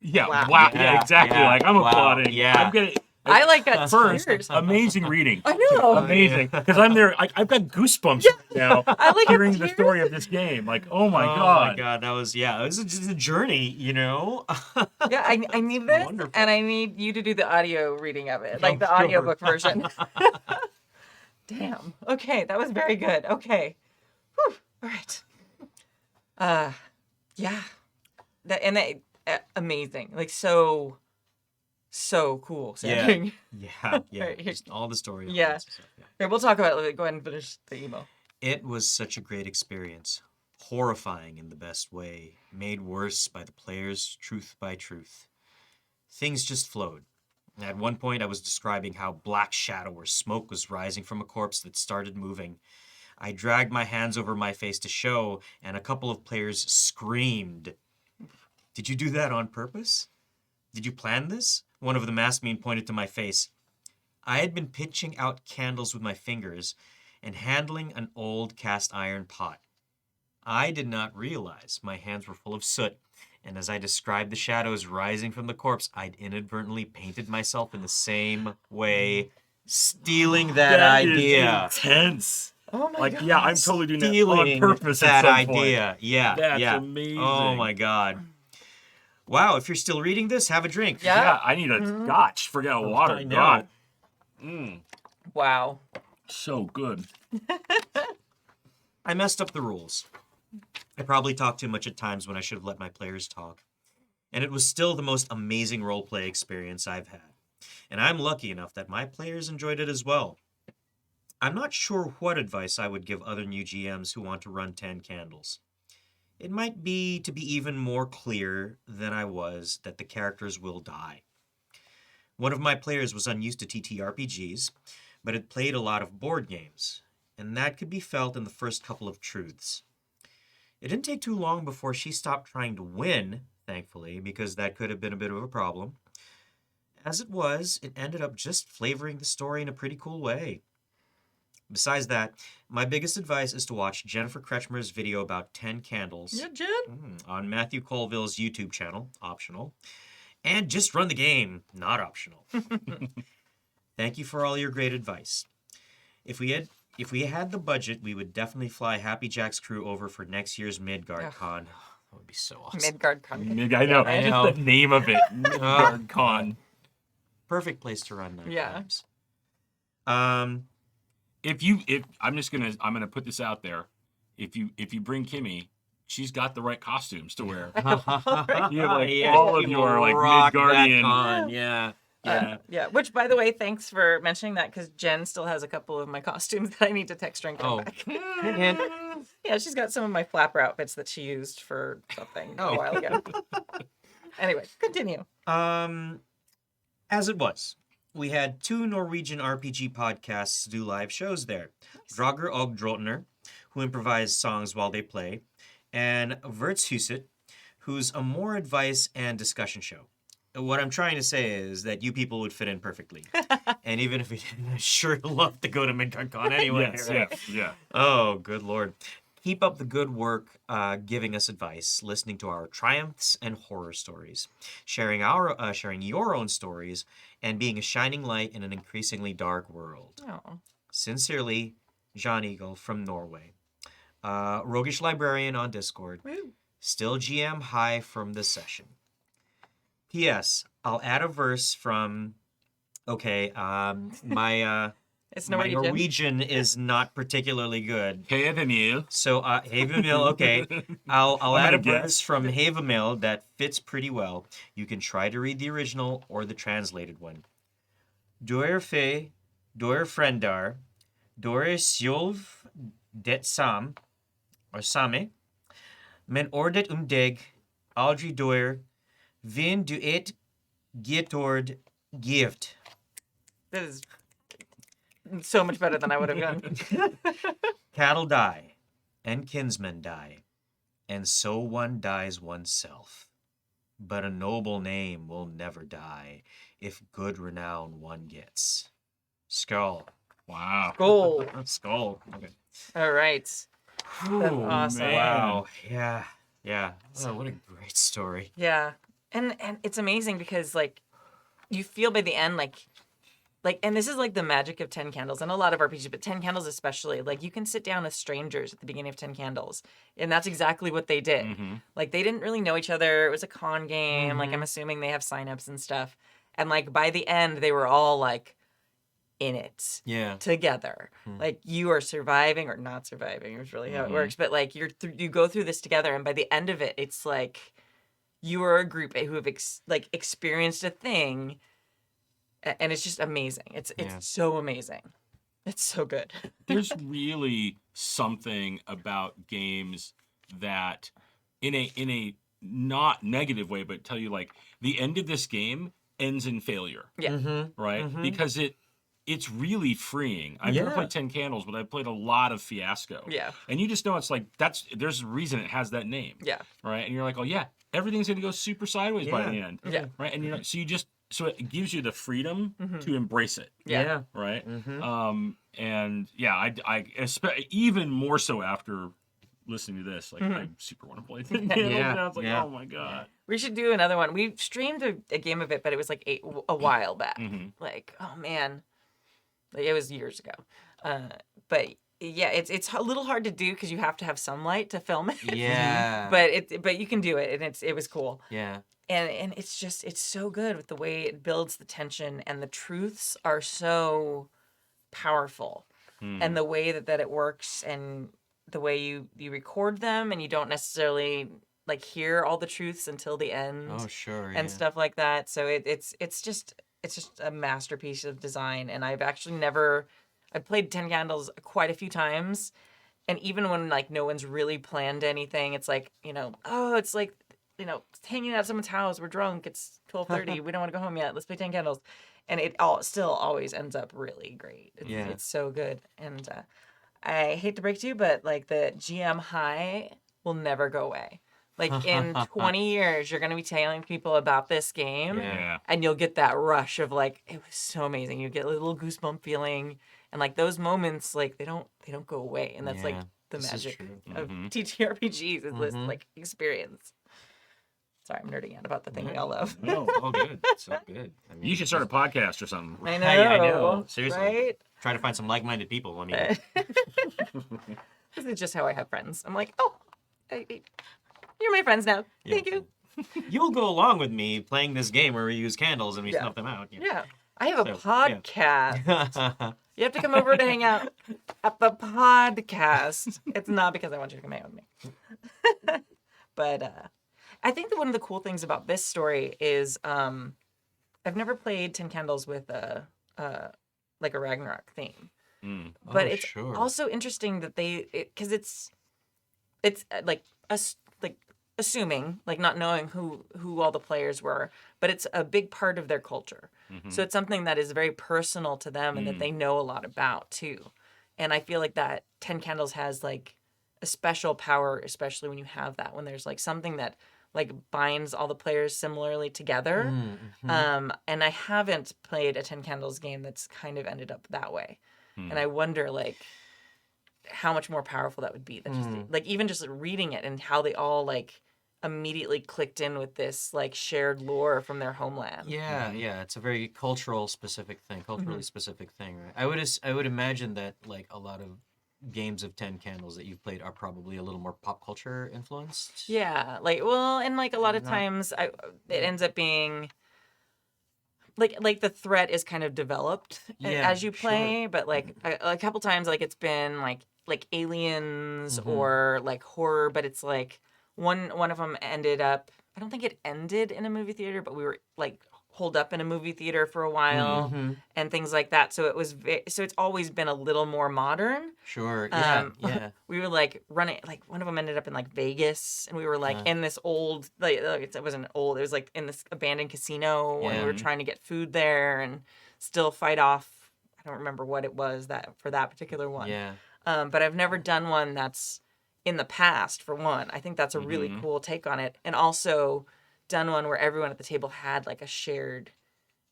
Yeah, Wow. wow. Yeah, Yeah, exactly. yeah, Like, I'm wow, applauding. yeah. I'm getting I like got first. tears. Amazing reading. I know. Amazing. Because I'm there. I've got goosebumps right now I like hearing got the tears. story of this game. Like, oh my Oh god. my god, that was, it was just a journey, you know? Yeah, I need this, Wonderful. and I need you to do the audio reading of it, like Oh, the sure. audiobook version. Damn. Okay, that was very good. Okay. Whew. All right. Yeah. Amazing. Like so cool sounding. Yeah. Right, here- Just all the story. Yeah. elements and stuff, yeah. Here, we'll talk about it. Go ahead and finish the email. It was such a great experience. Horrifying in the best way, made worse by the players' truth by truth. Things just flowed. At one point, I was describing how black shadow or smoke was rising from a corpse that started moving. I dragged my hands over my face to show, and a couple of players screamed. Did you do that on purpose? Did you plan this? One of the masked men pointed to my face. I had been pinching out candles with my fingers and handling an old cast iron pot. I did not realize my hands were full of soot, and as I described the shadows rising from the corpse, I'd inadvertently painted myself in the same way, stealing that idea. Is intense. Oh my Like, god. yeah, I'm totally doing that Stealing on purpose that at some point. idea. Yeah, That's yeah. amazing. Oh my god. Wow, if you're still reading this, have a drink. Yeah. Yeah, I need a scotch. Forget a water. I know. God. Wow. So good. I messed up the rules. I probably talked too much at times when I should have let my players talk. And it was still the most amazing roleplay experience I've had. And I'm lucky enough that my players enjoyed it as well. I'm not sure what advice I would give other new GMs who want to run 10 candles. It might be to be even more clear than I was that the characters will die. One of my players was unused to TTRPGs, but had played a lot of board games, and that could be felt in the first couple of truths. It didn't take too long before she stopped trying to win, thankfully, because that could have been a bit of a problem. As it was, it ended up just flavoring the story in a pretty cool way. Besides that, my biggest advice is to watch Jennifer Kretschmer's video about 10 candles Yeah, Jen. on Matthew Colville's YouTube channel, optional, and just run the game, not optional. Thank you for all your great advice. If we had the budget, we would definitely fly Happy Jack's crew over for next year's Midgard Ugh. Con. That would be so awesome. Midgard Con. I know. I Just know. the name of it. Midgard Con. Perfect place to run night Yeah. times. If I'm gonna put this out there. If you bring Kimmy, she's got the right costumes to wear. You have like all of you your like rock that Midgardian. con, yeah. Yeah. Which, by the way, thanks for mentioning that, because Jen still has a couple of my costumes that I need to text her and get Oh. back. Hint, hint. Yeah, she's got some of my flapper outfits that she used for something a while ago. Anyway, continue. As it was, we had 2 Norwegian RPG podcasts do live shows there. Drager og Drotner, who improvise songs while they play, and Vertshuset, who's a more advice and discussion show. What I'm trying to say is that you people would fit in perfectly. And even if we didn't, I'd sure love to go to MidCon anyway. Yes, right? yeah. Oh, good Lord. Keep up the good work giving us advice, listening to our triumphs and horror stories, sharing your own stories, and being a shining light in an increasingly dark world. Oh. Sincerely, John Eagle from Norway. Roguish Librarian on Discord. Woo. Still GM high from this session. P.S. I'll add a verse from... Okay, my It's my Norwegian. Norwegian is not particularly good. Havemil. So, Havemil, okay. I'll I'm add a gonna verse guess. from Havemil that fits pretty well. You can try to read the original or the translated one. Doer fe, doer frendar, doer sjolv det sam, or same, men ordet deg, aldri doer, vin du et getord gift. This is so much better than I would have done. Cattle die, and kinsmen die, and so one dies oneself. But a noble name will never die if good renown one gets. Skull. Wow. Goal. Skull. Okay. All right. That's awesome. man. Wow. Yeah. Yeah. Oh, what a great story. Yeah. And it's amazing because like you feel by the end like and this is like the magic of 10 Candles and a lot of RPGs, but 10 Candles especially, like you can sit down with strangers at the beginning of 10 Candles. And that's exactly what they did. Like they didn't really know each other. It was a con game. Like I'm assuming they have signups and stuff. And like by the end, they were all like in it Yeah. together. Like you are surviving or not surviving is really how it works. But like you go through this together. And by the end of it, it's like you are a group who have experienced a thing. And it's just amazing. It's so amazing. It's so good. There's really something about games that in a not negative way, but tell you like the end of this game ends in failure. Yeah. Right? Because it's really freeing. I've never Yeah. played 10 Candles, but I've played a lot of Fiasco. Yeah. And you just know it's like there's a reason it has that name. Yeah. Right? And you're like, oh yeah, everything's gonna go super sideways by Yeah. the end. Yeah. Right? And so it gives you the freedom to embrace it. Yeah. Right. And yeah, I even more so after listening to this, like I super want to play it. Yeah, I was like, yeah. oh my god. We should do another one. We streamed a game of it, but it was like a while back. Like, oh man, like it was years ago. But yeah, it's a little hard to do because you have to have sunlight to film it. Yeah. but you can do it, and it was cool. Yeah. And it's so good with the way it builds the tension, and the truths are so powerful, and the way that it works, and the way you record them, and you don't necessarily like hear all the truths until the end. Oh, sure. And stuff like that. So it's just a masterpiece of design. And I've actually I've played 10 Candles quite a few times, and even when like no one's really planned anything, it's like it's like hanging out at someone's house. We're drunk. It's 12:30. We don't want to go home yet. Let's play 10 Candles, and it still always ends up really great. It's so good. And I hate to break to you, but like the GM high will never go away. Like in 20 years, you're gonna be telling people about this game, Yeah. and you'll get that rush of like it was so amazing. You get a little goosebump feeling, and like those moments, like they don't go away, and that's like Yeah, the this is magic true. of TTRPGs is this like experience. Sorry, I'm nerding out about the thing we all love. No, all good. So good. I mean, You should start a podcast or something. I know. I know. Seriously. Right? Try to find some like-minded people. I mean, This is just how I have friends. I'm like, oh, you're my friends now. Thank you. you'll go along with me playing this game where we use candles and we Yeah. snuff them out. Yeah. I have a So, yeah. podcast. You have to come over to hang out at the podcast. It's not because I want you to come hang out with me. But I think that one of the cool things about this story is I've never played 10 Candles with like a Ragnarok theme. But Oh, it's sure. also interesting that because it's like us like assuming like not knowing who all the players were, but it's a big part of their culture. So it's something that is very personal to them and that they know a lot about too. And I feel like that 10 Candles has like a special power, especially when you have that, when there's like something that like binds all the players similarly together. And I haven't played a 10 Candles game that's kind of ended up that way. And I wonder like how much more powerful that would be. That just like even just reading it and how they all like immediately clicked in with this like shared lore from their homeland. Yeah, yeah, it's a very culturally specific thing, right? I would imagine that like a lot of games of 10 Candles that you've played are probably a little more pop culture influenced. Yeah, like well, and like a lot of times it ends up being like the threat is kind of developed Yeah, as you play, but like a couple times like it's been like aliens or like horror, but it's like one of them ended up, I don't think it ended in a movie theater, but we were like holed up in a movie theater for a while and things like that. So it was so it's always been a little more modern. Sure. Yeah. Yeah. We were like running, like one of them ended up in like Vegas, and we were like in this old, like it wasn't old, it was like in this abandoned casino, and we were trying to get food there and still fight off. I don't remember what it was that for that particular one. Yeah. But I've never done one that's in the past. For one, I think that's a really cool take on it, and also done one where everyone at the table had like a shared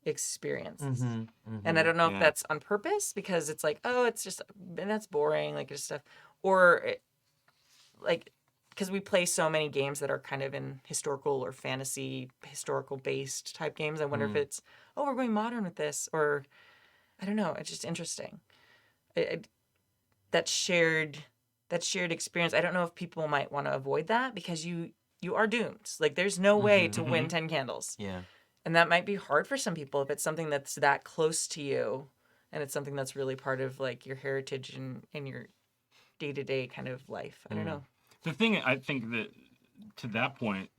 experience. And I don't know if that's on purpose because it's like, oh, it's just, and that's boring, like just stuff, or like because we play so many games that are kind of in historical or fantasy, historical based type games. I wonder if it's, oh, we're going modern with this, or I don't know. It's just interesting. That shared experience. I don't know if people might want to avoid that because you are doomed. Like there's no way to win 10 Candles. Yeah. And that might be hard for some people if it's something that's that close to you and it's something that's really part of like your heritage and your day-to-day kind of life. I don't know. The thing I think that to that point,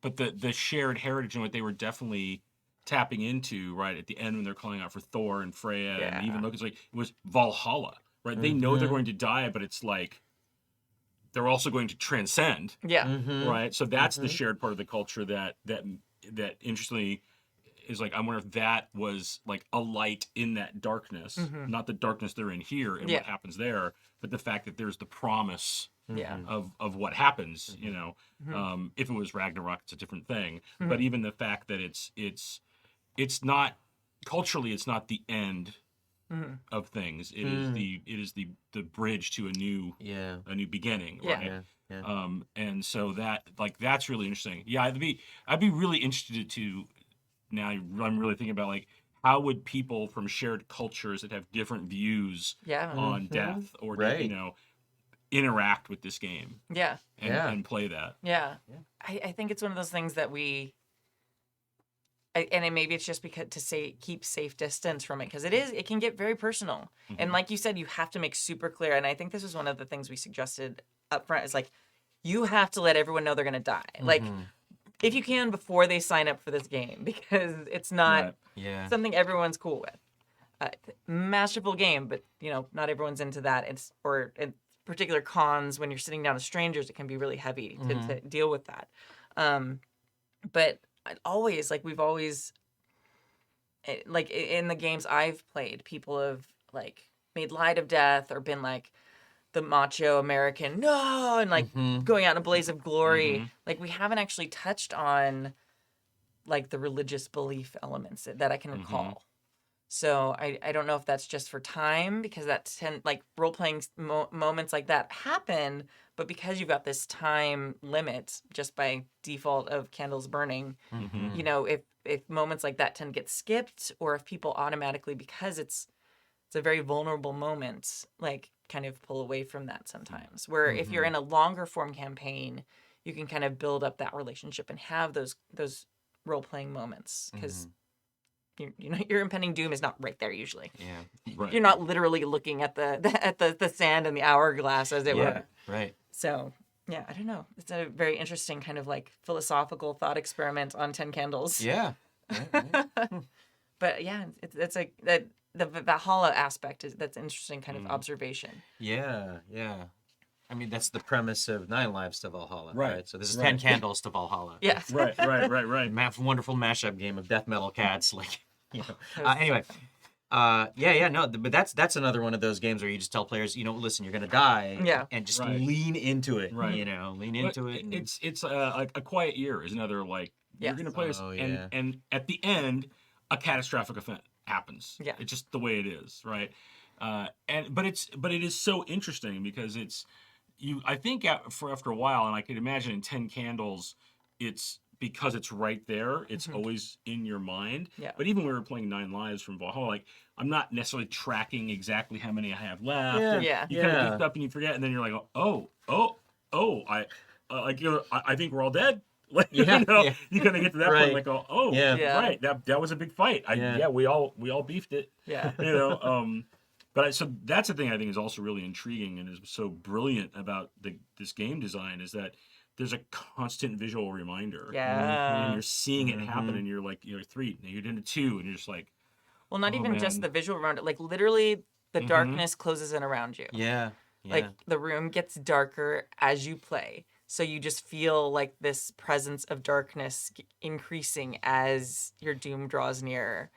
but the shared heritage and what they were definitely tapping into right at the end when they're calling out for Thor and Freya and even Loki's, like it was Valhalla, right? They know they're going to die, but it's like they're also going to transcend. Yeah. Right. So that's the shared part of the culture that interestingly is like, I wonder if that was like a light in that darkness, not the darkness they're in here and what happens there, but the fact that there's the promise of what happens, you know. If it was Ragnarok, it's a different thing. But even the fact that it's not culturally, it's not the end of things. It is the bridge to a new beginning. Right. Yeah. And so that's really interesting. Yeah, I'd be really interested to now. I'm really thinking about like how would people from shared cultures that have different views on death or you know interact with this game. And play that. I think it's one of those things that and maybe it's just because keep safe distance from it because it can get very personal. And like you said, you have to make super clear. And I think this was one of the things we suggested up front is like, you have to let everyone know they're going to die. Like if you can before they sign up for this game, because it's not something everyone's cool with. Masterful game, but you know, not everyone's into that. Or in particular cons when you're sitting down with strangers, it can be really heavy to deal with that. But always, like we've always, like in the games I've played, people have like made light of death or been like the macho American, no, and like going out in a blaze of glory. Like we haven't actually touched on like the religious belief elements that I can recall. So I don't know if that's just for time because like role playing moments like that happen, but because you've got this time limit just by default of candles burning, you know, if moments like that tend to get skipped, or if people automatically, because it's a very vulnerable moment, like kind of pull away from that sometimes. Where if you're in a longer form campaign, you can kind of build up that relationship and have those role playing moments because. You know, your impending doom is not right there usually. Yeah, right. You're not literally looking at the sand and the hourglass, as it were. Right. So yeah, I don't know. It's a very interesting kind of like philosophical thought experiment on 10 Candles. Yeah. But yeah, it's like that the Valhalla aspect that's an interesting kind of observation. Yeah. I mean, that's the premise of 9 Lives to Valhalla, right? So this is 10 Right. Candles to Valhalla. Yeah. Right. Wonderful mashup game of death metal cats, like, you know. That was Anyway, so fun. No, but that's another one of those games where you just tell players, listen, you're gonna die, Yeah. and just Right. lean into it, Right. lean But into it. And- it's a quiet year is another like you're Yes. gonna play this Oh, yeah. and at the end a catastrophic event happens. Yeah. It's just the way it is, right? But it is so interesting because I think after a while, and I could imagine in 10 Candles, it's because it's right there. It's always in your mind. Yeah. But even when we were playing 9 Lives from Valhalla, like I'm not necessarily tracking exactly how many I have left. Yeah. And Yeah. You kind of Yeah. get up and you forget, and then you're like, I think we're all dead. Like, Yeah, yeah. you kind of get to that Right. point, like, Yeah. Yeah. right, that was a big fight. Yeah. We all beefed it. Yeah. So that's the thing I think is also really intriguing and is so brilliant about this game design is that there's a constant visual reminder. Yeah. And you're seeing it happen, and you're like, you're 3, and you're into 2, and you're just like, Well, not Oh, even just man. the visual around it. Like literally, the darkness closes in around you. Yeah. Like the room gets darker as you play. So you just feel like this presence of darkness increasing as your doom draws nearer.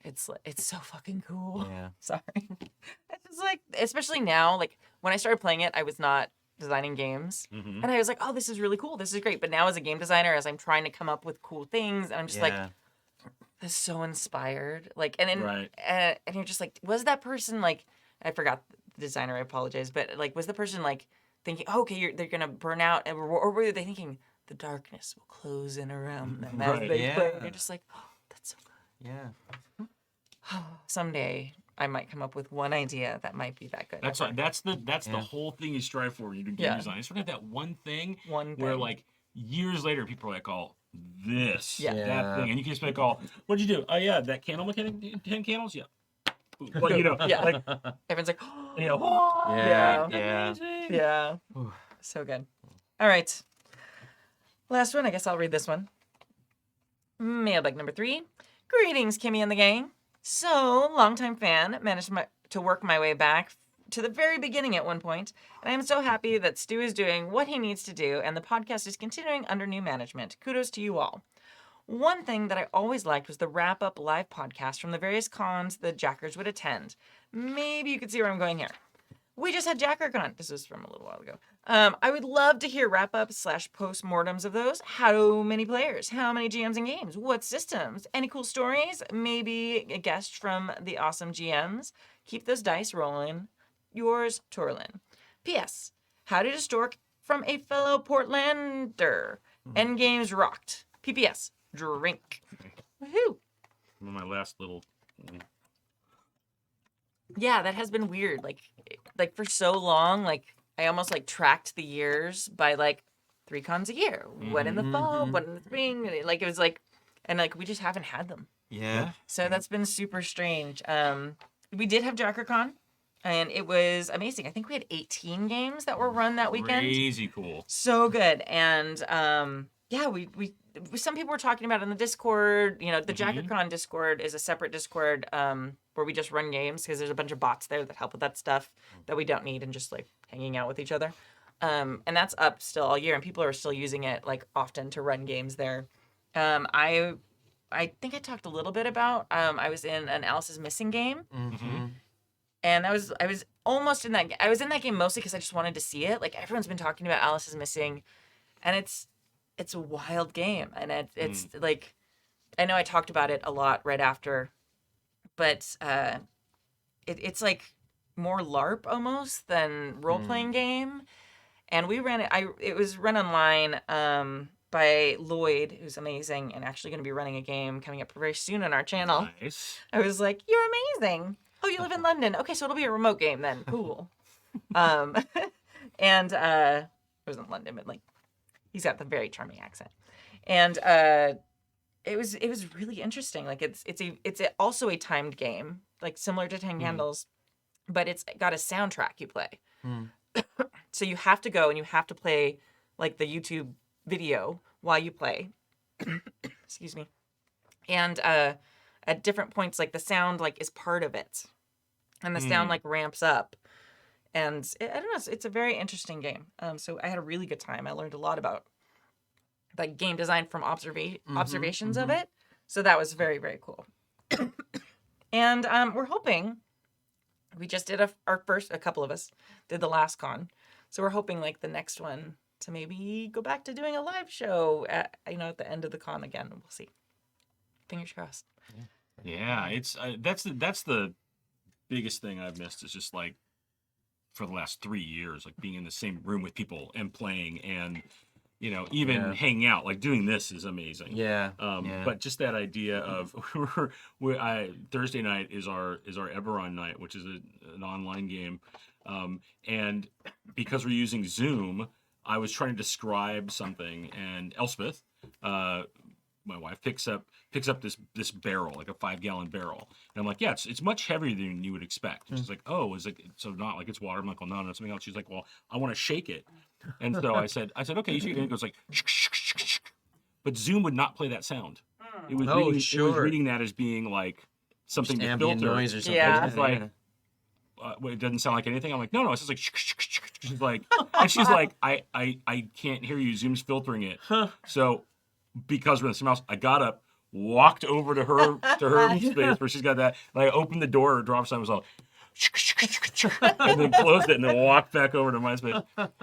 It's so fucking cool. Yeah. Sorry. It's just like, especially now, like when I started playing it, I was not designing games. And I was like, oh, this is really cool. This is great. But now as a game designer, as I'm trying to come up with cool things, and I'm just like, this is so inspired. Like, and then, Right. and you're just like, was that person like, I forgot the designer, I apologize, but like, was the person like thinking, oh, okay, they're going to burn out? Or were they thinking the darkness will close in around them as Right. they play? Yeah. And you're just like, oh, that's so good. Yeah. Someday I might come up with one idea that might be that good. that's ever. that's the Yeah. whole thing you strive for when you do game Yeah. design. It's sort of that one thing One where thing. like years later people are like, oh, this, Yeah. that Yeah. thing, and you can just like, oh, what'd you do? Oh yeah, that candle mechanic, 10 candles, yeah. But Yeah. like, Everyone's like, Yeah. Yeah. Yeah. amazing. yeah. So good. All right. Last one. I guess I'll read this one. Mailbag number 3. Greetings, Kimmy and the gang. So, longtime fan, managed to work my way back to the very beginning at one point, and I am so happy that Stu is doing what he needs to do, and the podcast is continuing under new management. Kudos to you all. One thing that I always liked was the wrap-up live podcast from the various cons the Jackers would attend. Maybe you could see where I'm going here. We just had JackerCon. This was from a little while ago. I would love to hear wrap-ups / post-mortems of those. How many players? How many GMs and games? What systems? Any cool stories? Maybe a guest from the awesome GMs? Keep those dice rolling. Yours, Torlin. P.S. How did a stork from a fellow Portlander? Endgames rocked. P.P.S. Drink. Woohoo! My last little. Yeah, that has been weird. Like for so long, like I almost like tracked the years by like 3 cons a year. One in the fall, one in the spring. And like it was like, and like we just haven't had them. Yeah. So that's been super strange. We did have JackerCon, and it was amazing. I think we had 18 games that were run that weekend. Crazy cool. So good. And yeah, we some people were talking about it in the Discord. You know, the JackerCon Discord is a separate Discord where we just run games because there's a bunch of bots there that help with that stuff that we don't need and just like hanging out with each other. And that's up still all year, and people are still using it like often to run games there. I think I talked a little bit about I was in an Alice is Missing game. And I was almost in that. I was in that game mostly because I just wanted to see it. Like everyone's been talking about Alice is Missing, and it's a wild game, and it's like I know I talked about it a lot right after, but it's like more LARP almost than role playing game, and we ran it. It was run online by Lloyd, who's amazing, and actually going to be running a game coming up very soon on our channel. Nice. I was like, "You're amazing." Oh, you live in London. Okay, so it'll be a remote game then. Cool. And it wasn't London, but like he's got the very charming accent. And it was really interesting. Like it's also a timed game, like similar to 10 Candles, but it's got a soundtrack you play. So you have to go and you have to play like the YouTube video while you play. Excuse me. And at different points, like the sound like is part of it, and the sound like ramps up, and I don't know. It's a very interesting game. So I had a really good time. I learned a lot about like game design from observations of it. So that was very, very cool. And we're hoping, we just did a couple of us did the last con. So we're hoping like the next one to maybe go back to doing a live show at the end of the con again. We'll see. Fingers crossed. Yeah, it's that's the biggest thing I've missed is just like for the last 3 years, like being in the same room with people and playing and even hanging out. Like doing this is amazing. Yeah. But just that idea of Thursday night is our Eberron night, which is an online game, and because we're using Zoom, I was trying to describe something, and Elspeth, my wife, picks up this barrel, like a 5-gallon barrel, and I'm like, yeah, it's much heavier than you would expect. And she's like, oh, is it so not like it's water? I'm like, well, no, something else. She's like, well, I want to shake it. And so I said, okay, you shake it. And it goes like, but Zoom would not play that sound. It was it was reading that as being like something to ambient filter. noise or something. Yeah. It's like, it doesn't sound like anything. I'm like, no, it's just like, she's like, and she's like, I can't hear you. Zoom's filtering it. So because we're in the same house, I got up, walked over to her space where she's got that, and I opened the door, her drop sign was all, and then closed it, and then walked back over to my space,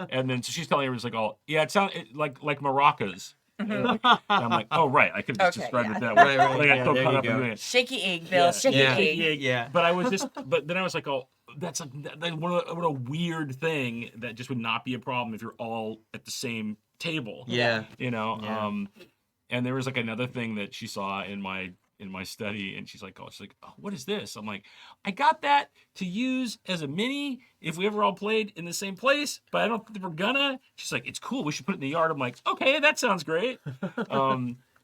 and then so she's telling everyone, it's like, oh yeah, it sounds like maracas. And I'm like, oh right, I could have just described it that way. Right. Like I Yeah, still there caught you up in go. doing it. Shaky egg, Bill. Shaky egg. Yeah. But then I was like, oh, that's what a weird thing that just would not be a problem if you're all at the same table. Yeah. Yeah. And there was like another thing that she saw in my study, and she's like, oh, what is this? I'm like, I got that to use as a mini if we ever all played in the same place, but I don't think we're gonna. She's like, it's cool, we should put it in the yard. I'm like, okay, that sounds great.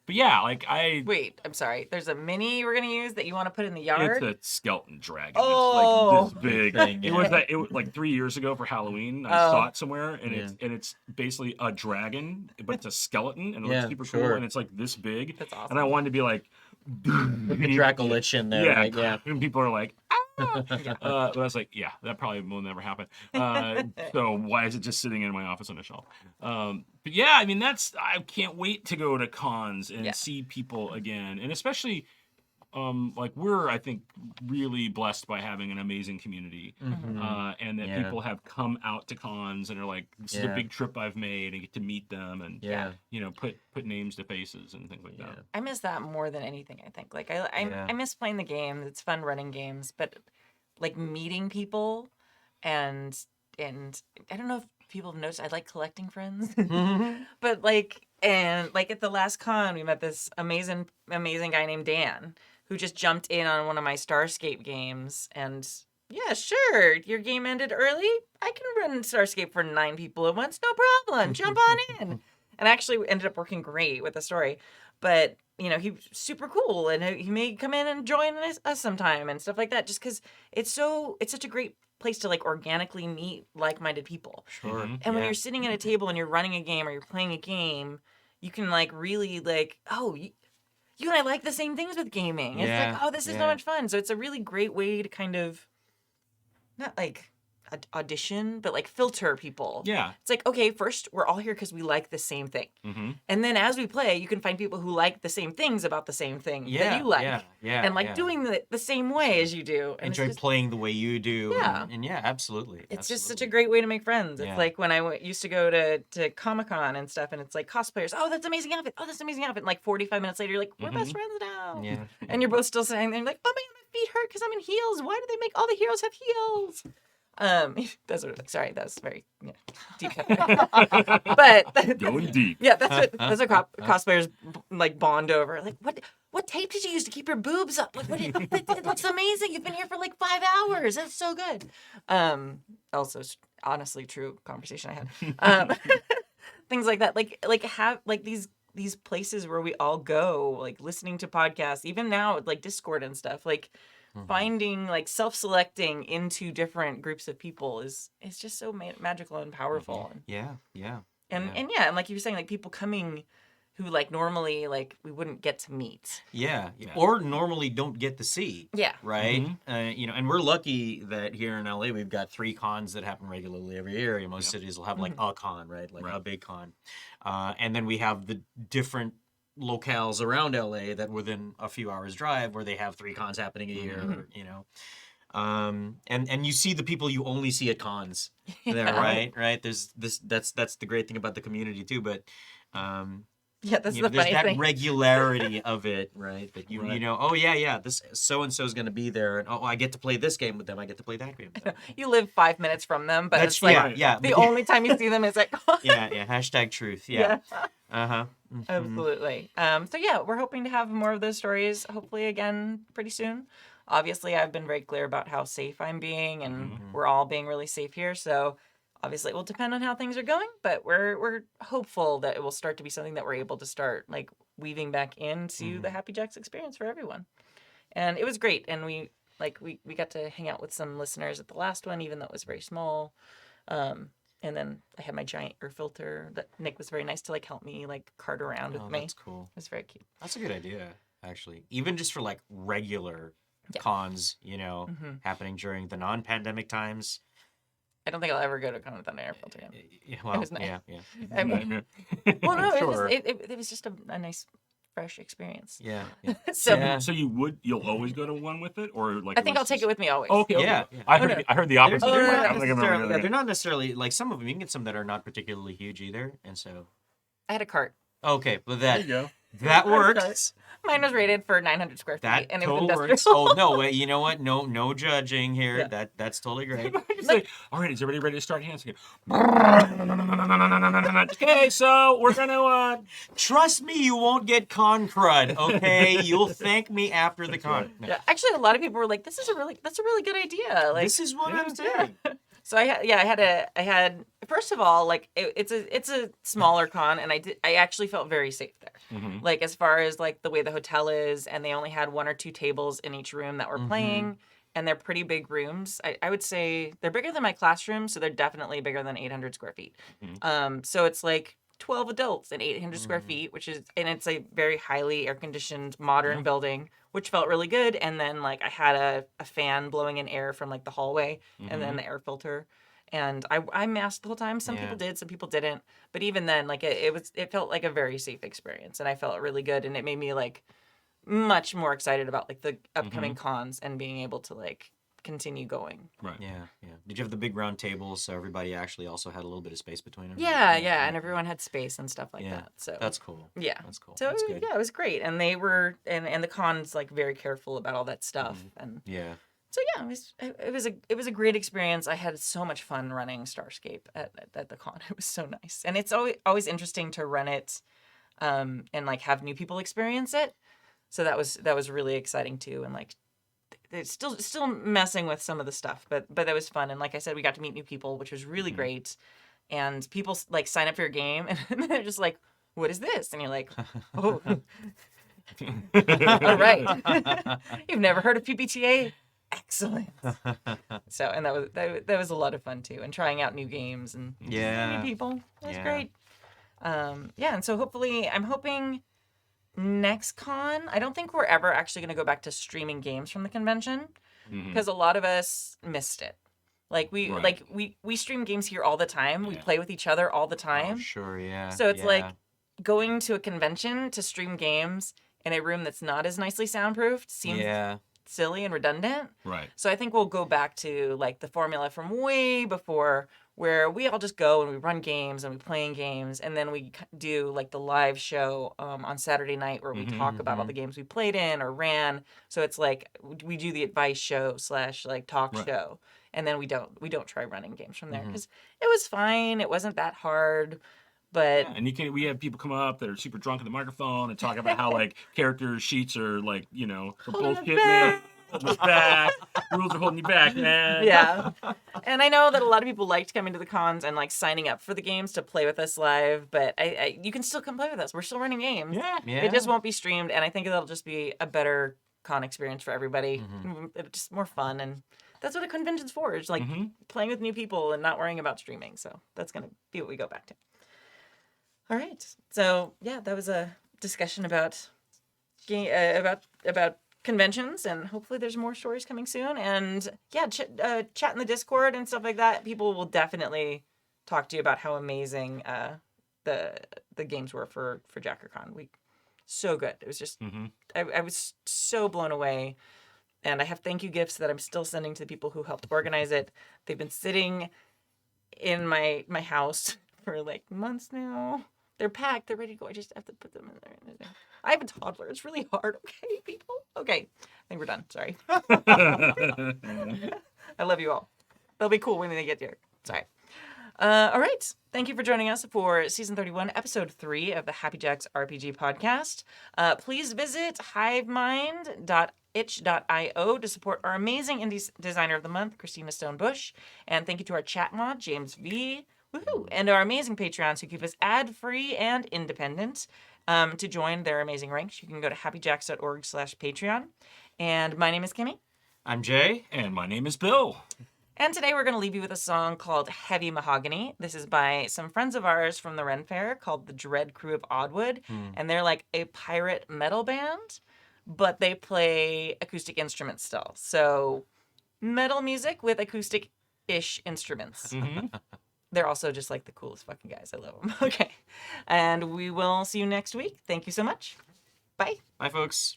But yeah, like Wait, I'm sorry. There's a mini we're gonna use that you want to put in the yard? it's a skeleton dragon. Oh. It's like this big. Thing, It was like 3 years ago for Halloween. I saw it somewhere, and it's basically a dragon, but it's a skeleton, and it looks super cool, and it's like this big. That's awesome. And I wanted to be like, Dracolich in there, right? Yeah. And people are like, ah! But I was like, yeah, that probably will never happen. So why is it just sitting in my office on a shelf? But yeah, I mean, I can't wait to go to cons and see people again, and especially. Like we're, I think, really blessed by having an amazing community, and that people have come out to cons and are like, "This is a big trip I've made," and get to meet them and put names to faces and things like that. I miss that more than anything, I think. Like I miss playing the game. It's fun running games, but like meeting people and I don't know if people have noticed I like collecting friends. But like at the last con we met this amazing guy named Dan who just jumped in on one of my Starscape games, and yeah, sure, your game ended early? I can run Starscape for 9 people at once, no problem. Jump on in. And actually ended up working great with the story. But, he's super cool, and he may come in and join us sometime and stuff like that, just because it's such a great place to like organically meet like-minded people. Sure. And when you're sitting at a table and you're running a game or you're playing a game, you can like really like, oh, you and I like the same things with gaming. It's like, oh, this is so much fun. So it's a really great way to kind of, not like audition, but like filter people. Yeah. It's like, okay, first we're all here because we like the same thing. And then as we play, you can find people who like the same things about the same thing that you like. And like doing the same way as you do. And enjoy playing the way you do. Yeah. And absolutely. It's just such a great way to make friends. It's Yeah. like when I used to go to Comic-Con and stuff, and it's like cosplayers. Oh, that's amazing outfit. Oh, that's amazing outfit. And like 45 minutes later, you're like, we're best friends now. Yeah. And you're both still saying, they're like, oh my feet hurt because I'm in heels. Why do they make all the heroes have heels? Sorry, that was very deep cut. But Going deep. yeah, that's what cosplayers like bond over. Like, what tape did you use to keep your boobs up? Like, it looks amazing. You've been here for like 5 hours. That's so good. Also, honestly, true conversation I had. Things like that. Like have like these places where we all go, like listening to podcasts. Even now, with like Discord and stuff, like. Finding like self-selecting into different groups of people is just so magical and powerful. Yeah. And like you were saying, like people coming who like normally like we wouldn't get to meet. Yeah. Or normally don't get to see. Yeah. Right. And we're lucky that here in LA we've got 3 cons that happen regularly every year. Most cities will have like a con, right? Like a big con, and then we have the different locales around LA that within a few hours drive where they have 3 cons happening a year, Mm-hmm. you know. And you see the people you only see at cons there, Yeah. right? There's that's the great thing about the community too, but Yeah, that's you know, the there's funny that thing. regularity of it, right? That you Right. know, oh yeah, this so and so is going to be there, and oh, I get to play this game with them, I get to play that game with them. You live 5 minutes from them, but That's it's like Right. yeah, the only time you see them is at con. yeah. Hashtag truth. Yeah. Yeah. Uh-huh. Absolutely. So yeah, we're hoping to have more of those stories hopefully again pretty soon. Obviously, I've been very clear about how safe I'm being, and we're all being really safe here. So obviously, it will depend on how things are going, but we're hopeful that it will start to be something that we're able to start like weaving back into the Happy Jacks experience for everyone. And it was great, and we got to hang out with some listeners at the last one, even though it was very small. And then I had my giant air filter that Nick was very nice to like help me like cart around with Oh, me. that's cool. It was very cute. That's a good idea, actually. Even just for like regular Yeah. cons, you know, Mhm. happening during the non-pandemic times. I don't think I'll ever go to a con without an air filter. Yeah, well, was nice. yeah. I mean, well, no, Sure. it was just a nice, fresh experience. Yeah. So Yeah. So you'll always go to one with it, or like I think I'll take it with me always. Okay. Yeah, yeah. I Oh, heard no. I heard the They're, opposite. Oh, they're no, not no, I don't think I'm ever necessarily, gonna yeah, do they're that. not necessarily like some of them. You can get some that are not particularly huge either, and so I had a cart. okay, but There you that go. that I had a works. cart. Mine was rated for 900 square feet, That and it was totally industrial. works. Oh no, wait, you know what? No judging here. Yeah. That's totally great. Just like, all right, is everybody ready to start hands again? Okay, so we're gonna. Trust me, you won't get con crud. Okay, you'll thank me after the con. right. No. Yeah, actually, a lot of people were like, "That's a really good idea." Like, This is what I'm yeah. saying. So I had first of all like it's a smaller con, and I actually felt very safe there. Mhm. Like as far as like the way the hotel is, and they only had 1 or 2 tables in each room that were playing, and they're pretty big rooms. I would say they're bigger than my classroom, so they're definitely bigger than 800 square feet. So it's like 12 adults in 800 square feet, and it's a very highly air conditioned modern building, which felt really good. And then like I had a fan blowing in air from like the hallway, and then the air filter. And I masked the whole time. Some people Yeah. did, some people didn't. But even then, like it felt like a very safe experience, and I felt really good, and it made me like much more excited about like the upcoming cons and being able to like continue going. Right. Yeah. Did you have the big round tables so everybody actually also had a little bit of space between them? Yeah, and everyone had space and stuff like Yeah. that. So That's cool. yeah. That's cool. So That's good. yeah, it was great, and they were and the cons like very careful about all that stuff, and Yeah. so yeah, it was a great experience. I had so much fun running Starscape at the con. It was so nice, and it's always interesting to run it, and like have new people experience it. So that was really exciting too, and like it's still messing with some of the stuff, but that was fun. And like I said, we got to meet new people, which was really great. And people like sign up for your game, and they're just like, "What is this?" And you're like, "Oh, all right. You've never heard of PBTA? Excellent." So, and that was a lot of fun too, and trying out new games and Yeah. new people. It was Yeah. great. Yeah, and so hopefully, I'm hoping next con. I don't think we're ever actually going to go back to streaming games from the convention because a lot of us missed it. Like Right. we stream games here all the time. We Yeah. play with each other all the Oh, time. sure. Yeah. So it's yeah. like going to a convention to stream games in a room that's not as nicely soundproofed seems Yeah. silly and redundant. Right. So I think we'll go back to like the formula from way before, where we all just go and we run games and we play games, and then we do like the live show on Saturday night where we talk about all the games we played in or ran. So it's like we do the advice show / like talk Right. show, and then we don't try running games from there because it was fine. It wasn't that hard. But Yeah, and we have people come up that are super drunk at the microphone and talk about how like character sheets are like are Holding us bullshit, man. Holding us back. Rules are holding you back, man. yeah. And I know that a lot of people liked coming to the cons and like signing up for the games to play with us live, but you can still come play with us. We're still running games. Yeah. Yeah. It just won't be streamed, and I think that'll just be a better con experience for everybody. It's just more fun, and that's what a convention's for. It's like playing with new people and not worrying about streaming. So that's gonna be what we go back to. All right. So yeah, that was a discussion about about conventions, and hopefully there's more stories coming soon. And yeah, chat in the Discord and stuff like that. People will definitely talk to you about how amazing the games were for JackerCon. We so good. It was just, Mm-hmm. I was so blown away. And I have thank you gifts that I'm still sending to the people who helped organize it. They've been sitting in my house for like months now. They're packed. They're ready to go. I just have to put them in there. I have a toddler. It's really hard. Okay, people. Okay. I think we're done. Sorry. I love you all. They'll be cool when they get here. Sorry. All right. Thank you for joining us for season 31, episode 3 of the Happy Jacks RPG podcast. Please visit hivemind.itch.io to support our amazing indie designer of the month, Christina Stone Bush. And thank you to our chat mod, James V. Woohoo! And our amazing Patreons who keep us ad-free and independent. To join their amazing ranks, you can go to happyjacks.org/Patreon. And my name is Kimmy. I'm Jay. And my name is Bill. And today we're going to leave you with a song called Heavy Mahogany. This is by some friends of ours from the Ren Fair called the Dread Crew of Oddwood. And they're like a pirate metal band, but they play acoustic instruments still. So metal music with acoustic-ish instruments. Mm-hmm. They're also just like the coolest fucking guys. I love them. Okay. And we will see you next week. Thank you so much. Bye. Bye, folks.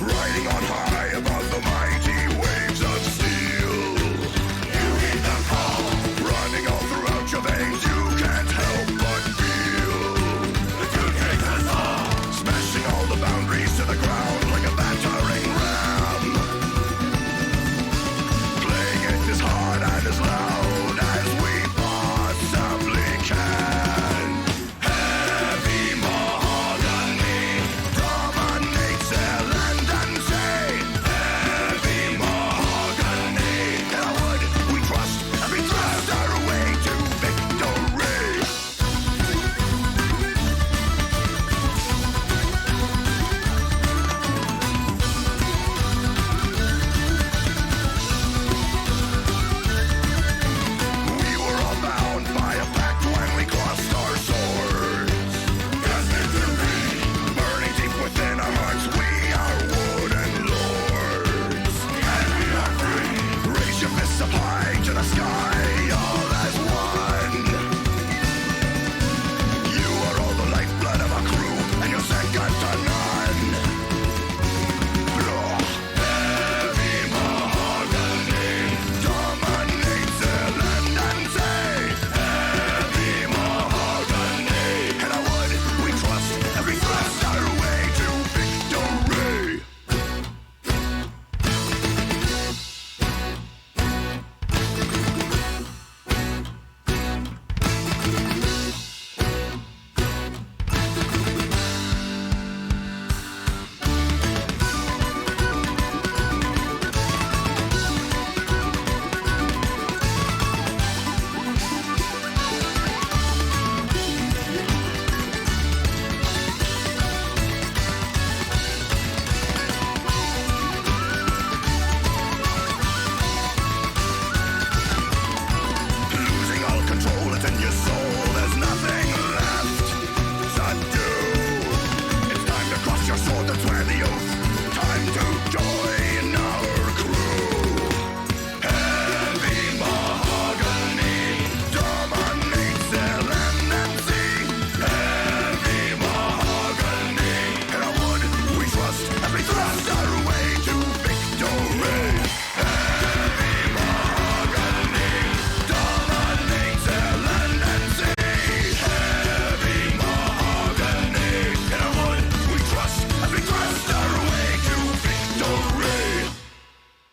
Riding on high above the mighty waves of steel. You heed the call, running all throughout your veins. You can't help but feel the two takes us all, smashing all the boundaries to the ground like a battering ram. Playing it as hard and as loud as we possibly can. Heavy mahogany dominates air, land and sea. Heavy mahogany, in our wood we trust, and we trust our way to victory. We were all bound by a pact when we crossed our swords. Destined to be burning deep within our hearts. We are wooden lords, and we are free. Raise your fists up high to the sky.